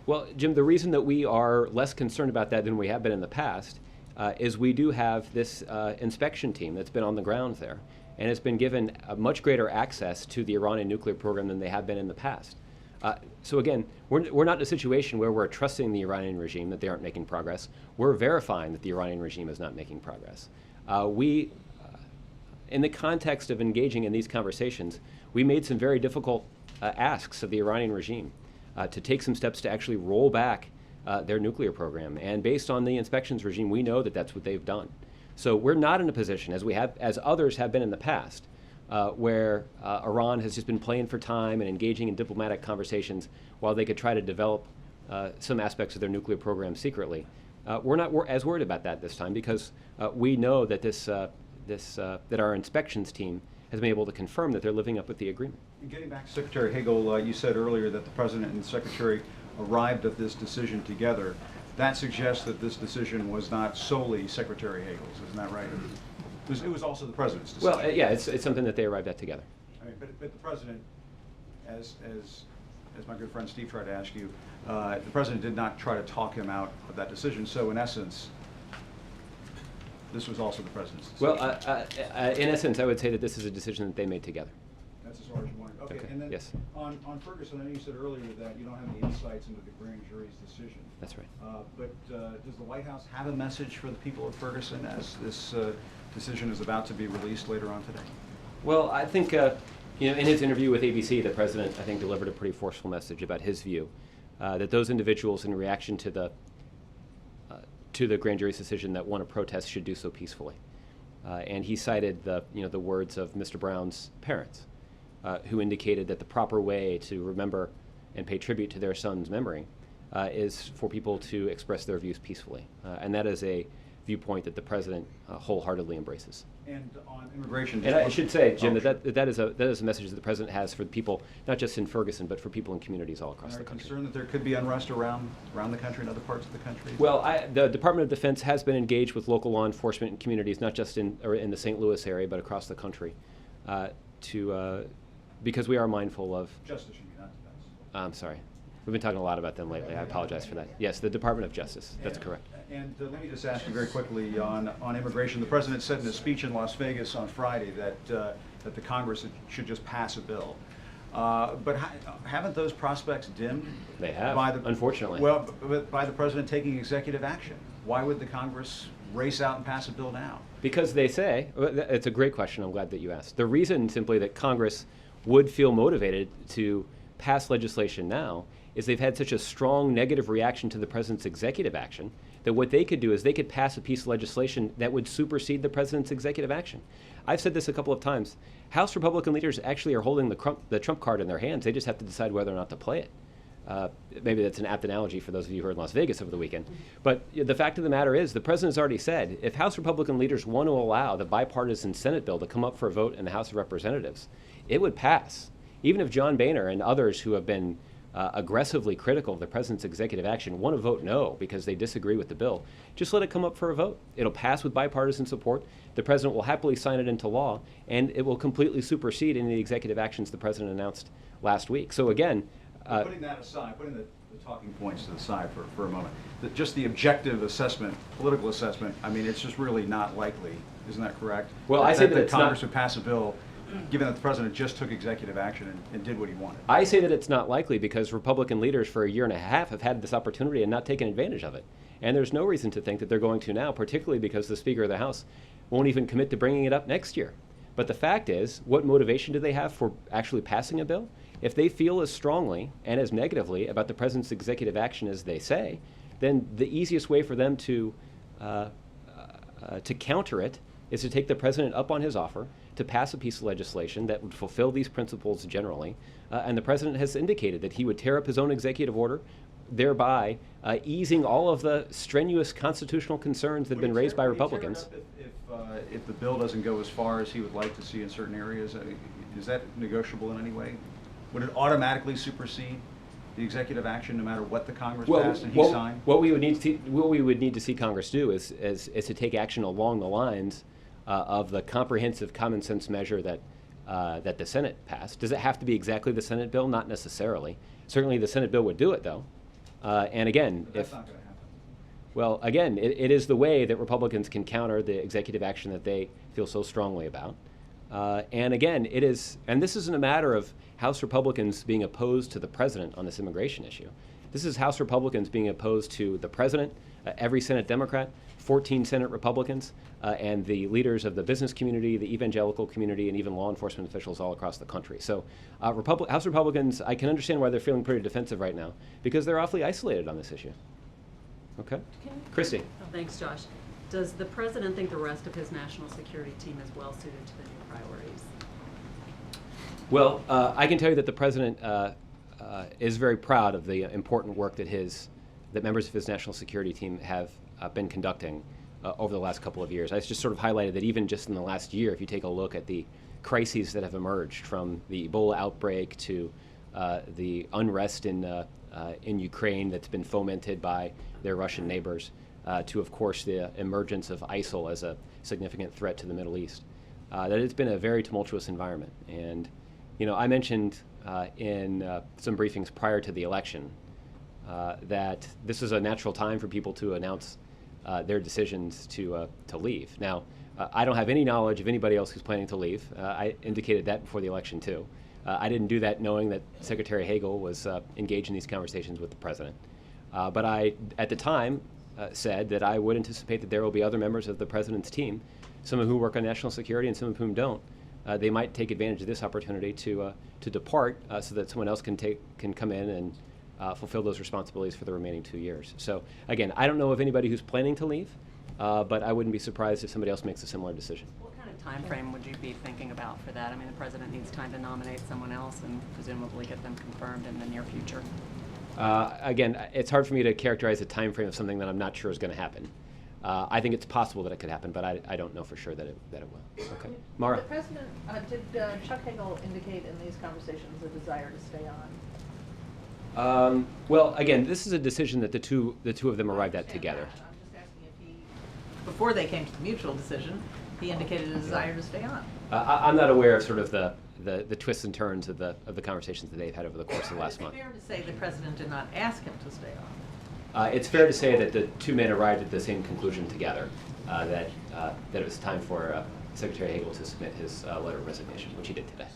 Well, Jim, the reason that we are less concerned about that than we have been in the past is we do have this inspection team that's been on the ground there and has been given a much greater access to the Iranian nuclear program than they have been in the past. So again, we're not in a situation where we're trusting the Iranian regime that they aren't making progress. We're verifying that the Iranian regime is not making progress. In the context of engaging in these conversations, we made some very difficult asks of the Iranian regime to take some steps to actually roll back their nuclear program. And based on the inspections regime, we know that that's what they've done. So we're not in a position, as others have been in the past, where Iran has just been playing for time and engaging in diplomatic conversations while they could try to develop some aspects of their nuclear program secretly. we're not as worried about that this time because we know that that our inspections team has been able to confirm that they're living up with the agreement. And getting back to Secretary Hagel, you said earlier that the President and the Secretary arrived at this decision together. That suggests that this decision was not solely Secretary Hagel's, isn't that right? It was also the President's decision. Well, yeah, it's something that they arrived at together. I mean, but the President, as my good friend Steve tried to ask you, the President did not try to talk him out of that decision. So in essence, this was also the President's decision. Well, in essence, I would say that this is a decision that they made together. That's as far as you wanted. Okay, Okay, and then yes. on Ferguson, I know you said earlier that you don't have any insights into the grand jury's decision. That's right. But does the White House have a message for the people of Ferguson as this decision is about to be released later on today? Well, I think, in his interview with ABC, the President, I think, delivered a pretty forceful message about his view, that those individuals in reaction to the grand jury's decision that want to protest should do so peacefully. And he cited the words of Mr. Brown's parents, who indicated that the proper way to remember and pay tribute to their son's memory is for people to express their views peacefully. And that is a viewpoint that the President wholeheartedly embraces. And on immigration, And I should say, Jim, Oh, sure. that is a message that the President has for the people, not just in Ferguson, but for people in communities all across Are the you country. concerned that there could be unrest around the country and other parts of the country? Well, the Department of Defense has been engaged with local law enforcement and communities, not just in the St. Louis area, but across the country, because we are mindful of. Justice, you mean, not defense. I'm sorry. We've been talking a lot about them lately. I apologize for that. Yes, the Department of Justice. That's correct. And let me just ask you very quickly on immigration. The President said in a speech in Las Vegas on Friday that the Congress should just pass a bill. But haven't those prospects dimmed? They have, unfortunately. Well, but by the President taking executive action. Why would the Congress race out and pass a bill now? Because they say, it's a great question, I'm glad that you asked. The reason simply that Congress would feel motivated to pass legislation now is they've had such a strong negative reaction to the President's executive action that what they could do is they could pass a piece of legislation that would supersede the President's executive action. I've said this a couple of times. House Republican leaders actually are holding the Trump card in their hands. They just have to decide whether or not to play it. Maybe that's an apt analogy for those of you who are in Las Vegas over the weekend. But the fact of the matter is, the President has already said, if House Republican leaders want to allow the bipartisan Senate bill to come up for a vote in the House of Representatives, it would pass. Even if John Boehner and others who have been aggressively critical of the President's executive action want to vote no because they disagree with the bill, just let it come up for a vote. It'll pass with bipartisan support. The President will happily sign it into law, and it will completely supersede any of the executive actions the President announced last week. So again, Putting that aside, putting the talking points to the side for a moment, just the objective assessment, political assessment, I mean, it's just really not likely. Isn't that correct? Well, I say that it's Congress not. would pass a bill, given that the President just took executive action and did what he wanted. I say that it's not likely because Republican leaders for a year and a half have had this opportunity and not taken advantage of it. And there's no reason to think that they're going to now, particularly because the Speaker of the House won't even commit to bringing it up next year. But the fact is, what motivation do they have for actually passing a bill? If they feel as strongly and as negatively about the President's executive action as they say, then the easiest way for them to counter it is to take the President up on his offer to pass a piece of legislation that would fulfill these principles generally. And the President has indicated that he would tear up his own executive order, thereby easing all of the strenuous constitutional concerns that have been raised by Republicans. If the bill doesn't go as far as he would like to see in certain areas, is that negotiable in any way? Would it automatically supersede the executive action no matter what the Congress passed and he signed? What we would need to see Congress do is to take action along the lines of the comprehensive common sense measure that the Senate passed. Does it have to be exactly the Senate bill? Not necessarily. Certainly the Senate bill would do it, though. And again, That's not going to happen. well, again, it is the way that Republicans can counter the executive action that they feel so strongly about. And again, and this isn't a matter of House Republicans being opposed to the President on this immigration issue. This is House Republicans being opposed to the President, every Senate Democrat, 14 Senate Republicans, and the leaders of the business community, the evangelical community, and even law enforcement officials all across the country. So House Republicans, I can understand why they're feeling pretty defensive right now, because they're awfully isolated on this issue. Okay? Christy. Oh, thanks, Josh. Does the President think the rest of his national security team is well suited to the new priorities? Well, I can tell you that the President is very proud of the important work that members of his national security team have been conducting over the last couple of years. I just sort of highlighted that even just in the last year, if you take a look at the crises that have emerged from the Ebola outbreak to the unrest in Ukraine that's been fomented by their Russian neighbors, to, of course, the emergence of ISIL as a significant threat to the Middle East, that it's been a very tumultuous environment. And, you know, I mentioned in some briefings prior to the election that this is a natural time for people to announce their decisions to leave. Now, I don't have any knowledge of anybody else who's planning to leave. I indicated that before the election, too. I didn't do that knowing that Secretary Hagel was engaged in these conversations with the president. But I, at the time, said that I would anticipate that there will be other members of the president's team, some of whom work on national security and some of whom don't. They might take advantage of this opportunity to depart so that someone else can come in and fulfill those responsibilities for the remaining 2 years. So again, I don't know of anybody who's planning to leave, but I wouldn't be surprised if somebody else makes a similar decision. What kind of time frame would you be thinking about for that? I mean, the president needs time to nominate someone else and presumably get them confirmed in the near future. Again, it's hard for me to characterize a time frame of something that I'm not sure is going to happen. I think it's possible that it could happen, but I don't know for sure that it will. Okay, Mara. The president, did Chuck Hagel indicate in these conversations a desire to stay on? Well, again, this is a decision that the two of them arrived at together. I'm just asking if he, before they came to the mutual decision, he indicated a desire to stay on. I'm not aware of sort of the twists and turns of the conversations that they've had over the course of the last month. It's fair to say the president did not ask him to stay on. It's fair to say that the two men arrived at the same conclusion together, that it was time for Secretary Hagel to submit his letter of resignation, which he did today.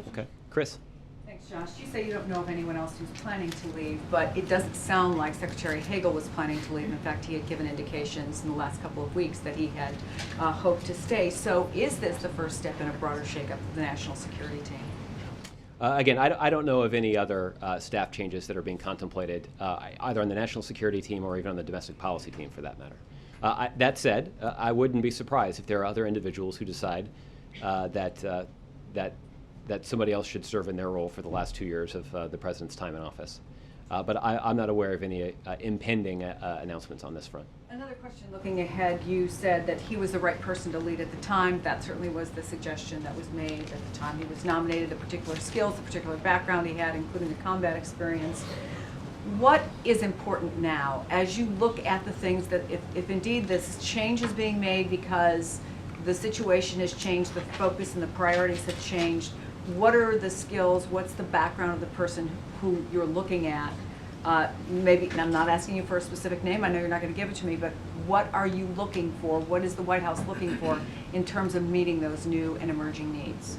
Okay, Chris. Thanks, Josh. You say you don't know of anyone else who's planning to leave, but it doesn't sound like Secretary Hagel was planning to leave. In fact, he had given indications in the last couple of weeks that he had hoped to stay. So is this the first step in a broader shakeup of the national security team? Again, I don't know of any other staff changes that are being contemplated, either on the national security team or even on the domestic policy team, for that matter. That said, I wouldn't be surprised if there are other individuals who decide that somebody else should serve in their role for the last 2 years of the president's time in office. But I'm not aware of any impending announcements on this front. Another question looking ahead, you said that he was the right person to lead at the time. That certainly was the suggestion that was made at the time he was nominated, the particular skills, the particular background he had, including the combat experience. What is important now as you look at the things that, if indeed this change is being made because the situation has changed, the focus and the priorities have changed, what are the skills, what's the background of the person who you're looking at? Maybe, and I'm not asking you for a specific name, I know you're not going to give it to me, but what are you looking for? What is the White House looking for in terms of meeting those new and emerging needs?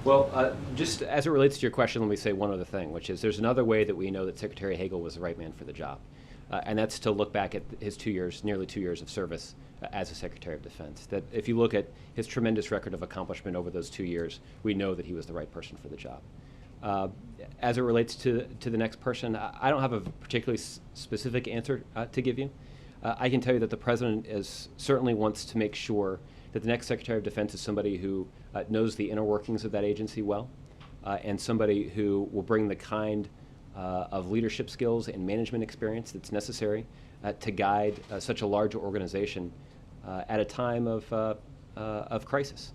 Well, just as it relates to your question, let me say one other thing, which is there's another way that we know that Secretary Hagel was the right man for the job, and that's to look back at his 2 years, nearly 2 years of service as a Secretary of Defense. That if you look at his tremendous record of accomplishment over those 2 years, we know that he was the right person for the job. As it relates to the next person, I don't have a particularly specific answer to give you. I can tell you that the President certainly wants to make sure that the next Secretary of Defense is somebody who knows the inner workings of that agency well, and somebody who will bring the kind of leadership skills and management experience that's necessary to guide such a large organization at a time of crisis.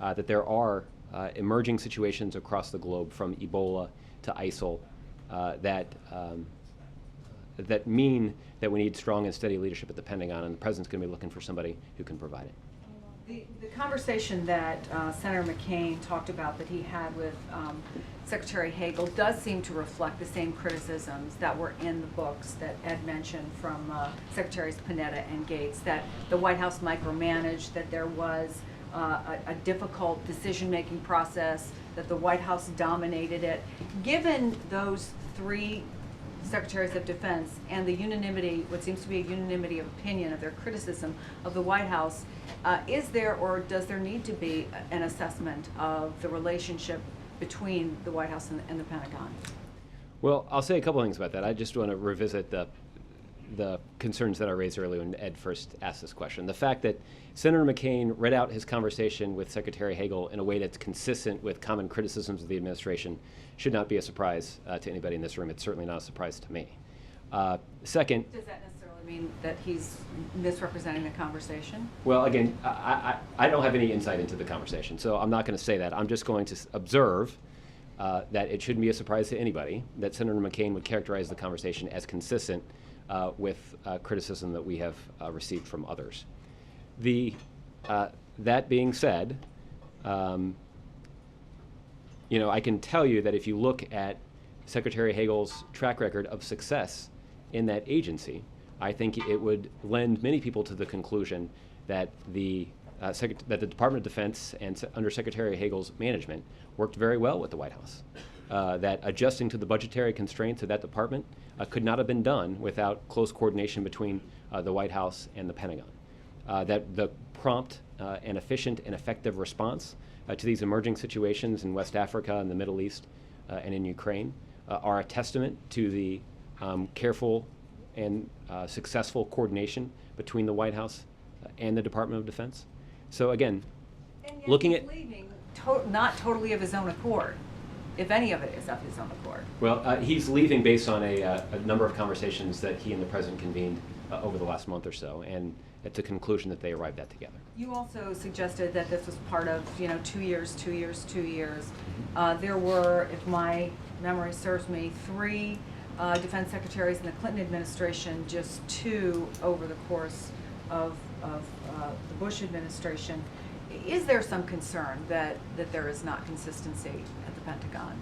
That there are emerging situations across the globe, from Ebola to ISIL, that mean that we need strong and steady leadership at the Pentagon, and the President's going to be looking for somebody who can provide it. The conversation that Senator McCain talked about that he had with Secretary Hagel does seem to reflect the same criticisms that were in the books that Ed mentioned from Secretaries Panetta and Gates, that the White House micromanaged, that there was a difficult decision-making process, that the White House dominated it. Given those three Secretaries of Defense and the unanimity, what seems to be a unanimity of opinion of their criticism of the White House, is there or does there need to be an assessment of the relationship between the White House and the Pentagon? Well, I'll say a couple things about that. I just want to revisit the concerns that I raised earlier when Ed first asked this question. The fact that Senator McCain read out his conversation with Secretary Hagel in a way that's consistent with common criticisms of the administration should not be a surprise to anybody in this room. It's certainly not a surprise to me. Second, Does that necessarily I mean, that he's misrepresenting the conversation? Well, again, I don't have any insight into the conversation, so I'm not going to say that. I'm just going to observe that it shouldn't be a surprise to anybody that Senator McCain would characterize the conversation as consistent with criticism that we have received from others. That being said, I can tell you that if you look at Secretary Hagel's track record of success in that agency, I think it would lend many people to the conclusion that the Department of Defense and under Secretary Hagel's management worked very well with the White House. That adjusting to the budgetary constraints of that department could not have been done without close coordination between the White House and the Pentagon. That the prompt and efficient and effective response to these emerging situations in West Africa and the Middle East and in Ukraine are a testament to the careful and successful coordination between the White House and the Department of Defense. So again, And yet looking he's at leaving not totally of his own accord, if any of it is of his own accord. well, he's leaving based on a number of conversations that he and the president convened over the last month or so, and it's a conclusion that they arrived at together. You also suggested that this was part of, 2 years, 2 years, 2 years. There were, if my memory serves me, 3 defense secretaries in the Clinton administration, just 2 over the course of the Bush administration. Is there some concern that there is not consistency at the Pentagon?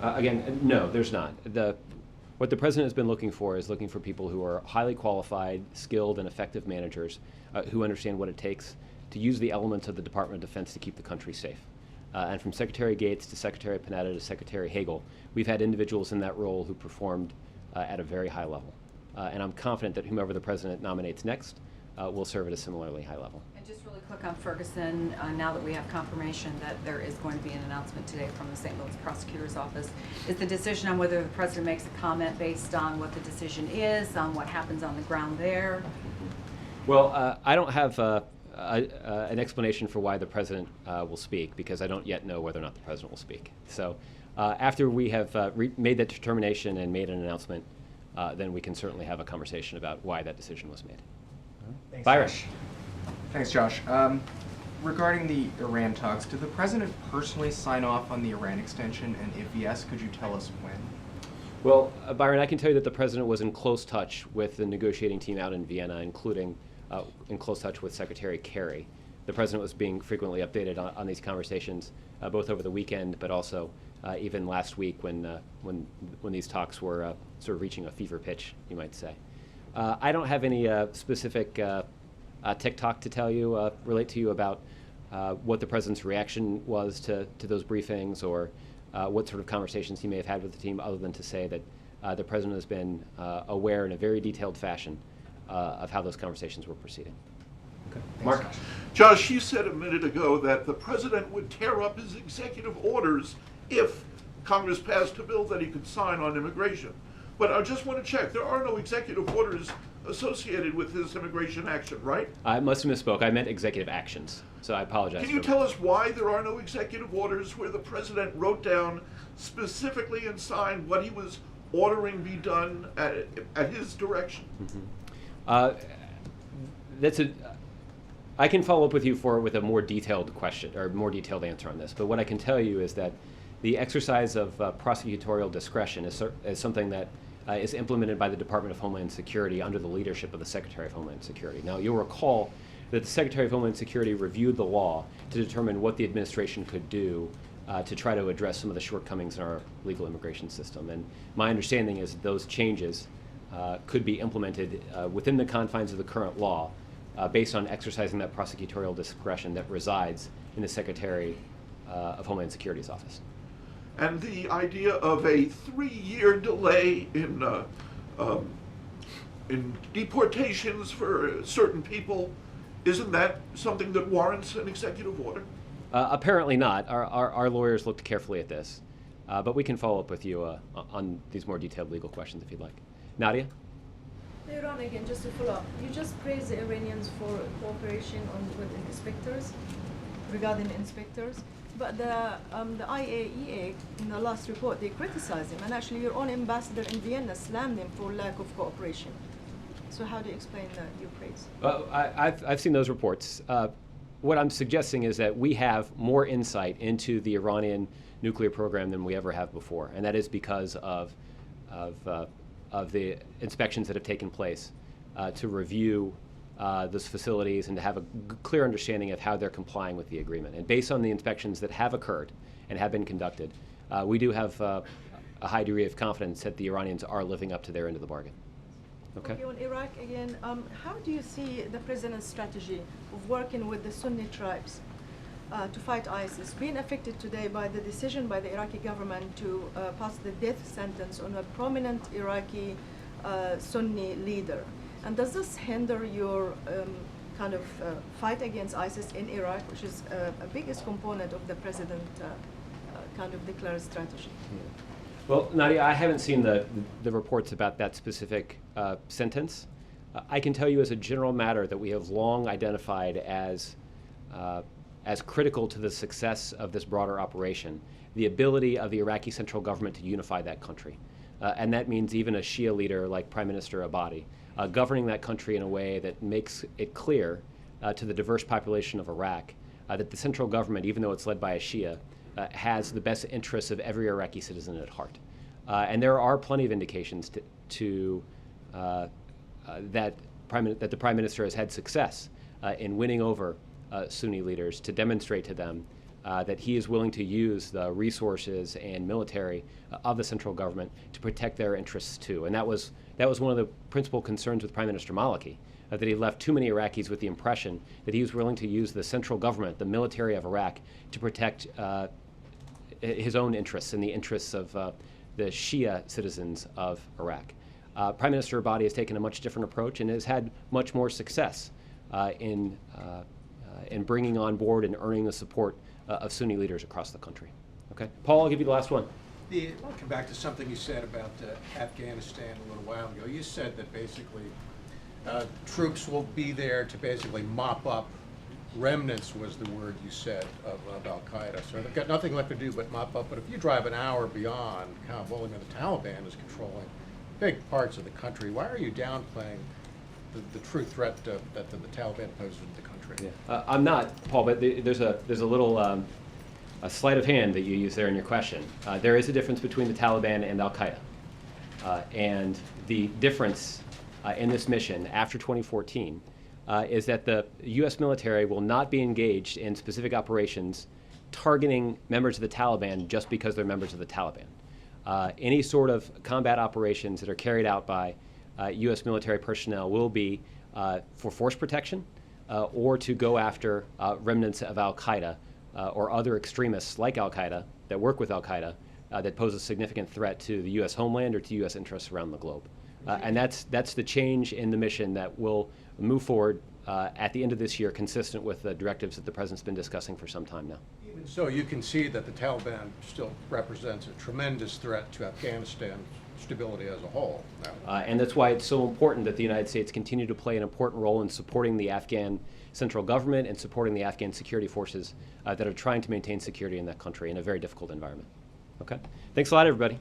Again, no, there's not. What the president has been looking for is looking for people who are highly qualified, skilled, and effective managers who understand what it takes to use the elements of the Department of Defense to keep the country safe. And from Secretary Gates to Secretary Panetta to Secretary Hagel, we've had individuals in that role who performed at a very high level. And I'm confident that whomever the president nominates next will serve at a similarly high level. And just really quick on Ferguson, now that we have confirmation that there is going to be an announcement today from the St. Louis Prosecutor's Office, is the decision on whether the president makes a comment based on what the decision is, on what happens on the ground there? Well, I don't have an explanation for why the president will speak, because I don't yet know whether or not the president will speak. So after we have made that determination and made an announcement, then we can certainly have a conversation about why that decision was made. Thanks, Byron. Josh. Thanks, Josh. Regarding the Iran talks, did the president personally sign off on the Iran extension? And if yes, could you tell us when? Well, Byron, I can tell you that the president was in close touch with the negotiating team out in Vienna, including in close touch with Secretary Kerry. The president was being frequently updated on these conversations, both over the weekend, but also even last week when these talks were sort of reaching a fever pitch, you might say. I don't have any specific TikTok to relate to you about what the president's reaction was to those briefings or what sort of conversations he may have had with the team, other than to say that the president has been aware in a very detailed fashion of how those conversations were proceeding. Okay. Mark? Josh, you said a minute ago that the president would tear up his executive orders if Congress passed a bill that he could sign on immigration. But I just want to check, there are no executive orders associated with his immigration action, right? I must have misspoke. I meant executive actions, so I apologize. Can you tell us why there are no executive orders where the president wrote down specifically and signed what he was ordering be done at his direction? Mm-hmm. I can follow up with you with a more detailed question or more detailed answer on this, but what I can tell you is that the exercise of prosecutorial discretion is something that is implemented by the Department of Homeland Security under the leadership of the Secretary of Homeland Security. Now, you'll recall that the Secretary of Homeland Security reviewed the law to determine what the administration could do to try to address some of the shortcomings in our legal immigration system. And my understanding is that those changes could be implemented within the confines of the current law based on exercising that prosecutorial discretion that resides in the Secretary of Homeland Security's office. And the idea of a 3-year delay in deportations for certain people, isn't that something that warrants an executive order? Apparently not. Our lawyers looked carefully at this, but we can follow up with you on these more detailed legal questions if you'd like. Nadia? Iran, again, just to follow up, you just praised the Iranians for cooperation with inspectors, regarding inspectors, but the IAEA, in the last report, they criticized him, and actually your own ambassador in Vienna slammed him for lack of cooperation. So how do you explain your praise? I've seen those reports. What I'm suggesting is that we have more insight into the Iranian nuclear program than we ever have before, and that is because of the inspections that have taken place to review those facilities and to have a clear understanding of how they're complying with the agreement. And based on the inspections that have occurred and have been conducted, we do have a high degree of confidence that the Iranians are living up to their end of the bargain. Okay. On Iraq again, how do you see the president's strategy of working with the Sunni tribes to fight ISIS being affected today by the decision by the Iraqi government to pass the death sentence on a prominent Iraqi Sunni leader? And does this hinder your kind of fight against ISIS in Iraq, which is a biggest component of the president kind of declared strategy? Yeah. Well, Nadia, I haven't seen the reports about that specific sentence. I can tell you as a general matter that we have long identified as critical to the success of this broader operation, the ability of the Iraqi central government to unify that country. And that means even a Shia leader like Prime Minister Abadi, governing that country in a way that makes it clear to the diverse population of Iraq that the central government, even though it's led by a Shia, has the best interests of every Iraqi citizen at heart. And there are plenty of indications that the Prime Minister has had success in winning over Sunni leaders to demonstrate to them that he is willing to use the resources and military of the central government to protect their interests too. And that was one of the principal concerns with Prime Minister Maliki, that he left too many Iraqis with the impression that he was willing to use the central government, the military of Iraq, to protect his own interests and the interests of the Shia citizens of Iraq. Prime Minister Abadi has taken a much different approach and has had much more success in bringing on board and earning the support of Sunni leaders across the country. Okay, Paul, I'll give you the last one. I'll come back to something you said about Afghanistan a little while ago. You said that basically troops will be there to basically mop up remnants, was the word you said, of al-Qaeda. So they've got nothing left to do but mop up. But if you drive an hour beyond Kabul, the Taliban is controlling big parts of the country. Why are you downplaying the true threat that the Taliban poses to the country? Yeah. I'm not, Paul, but there's a little a sleight of hand that you use there in your question. There is a difference between the Taliban and al-Qaeda. And the difference in this mission after 2014 is that the U.S. military will not be engaged in specific operations targeting members of the Taliban just because they're members of the Taliban. Any sort of combat operations that are carried out by U.S. military personnel will be for force protection or to go after remnants of al-Qaeda or other extremists like al-Qaeda that work with al-Qaeda that pose a significant threat to the U.S. homeland or to U.S. interests around the globe. And that's the change in the mission that will move forward at the end of this year, consistent with the directives that the President's been discussing for some time now. Even so, you can see that the Taliban still represents a tremendous threat to Afghanistan stability as a whole. And that's why it's so important that the United States continue to play an important role in supporting the Afghan central government and supporting the Afghan security forces that are trying to maintain security in that country in a very difficult environment. Okay? Thanks a lot, everybody.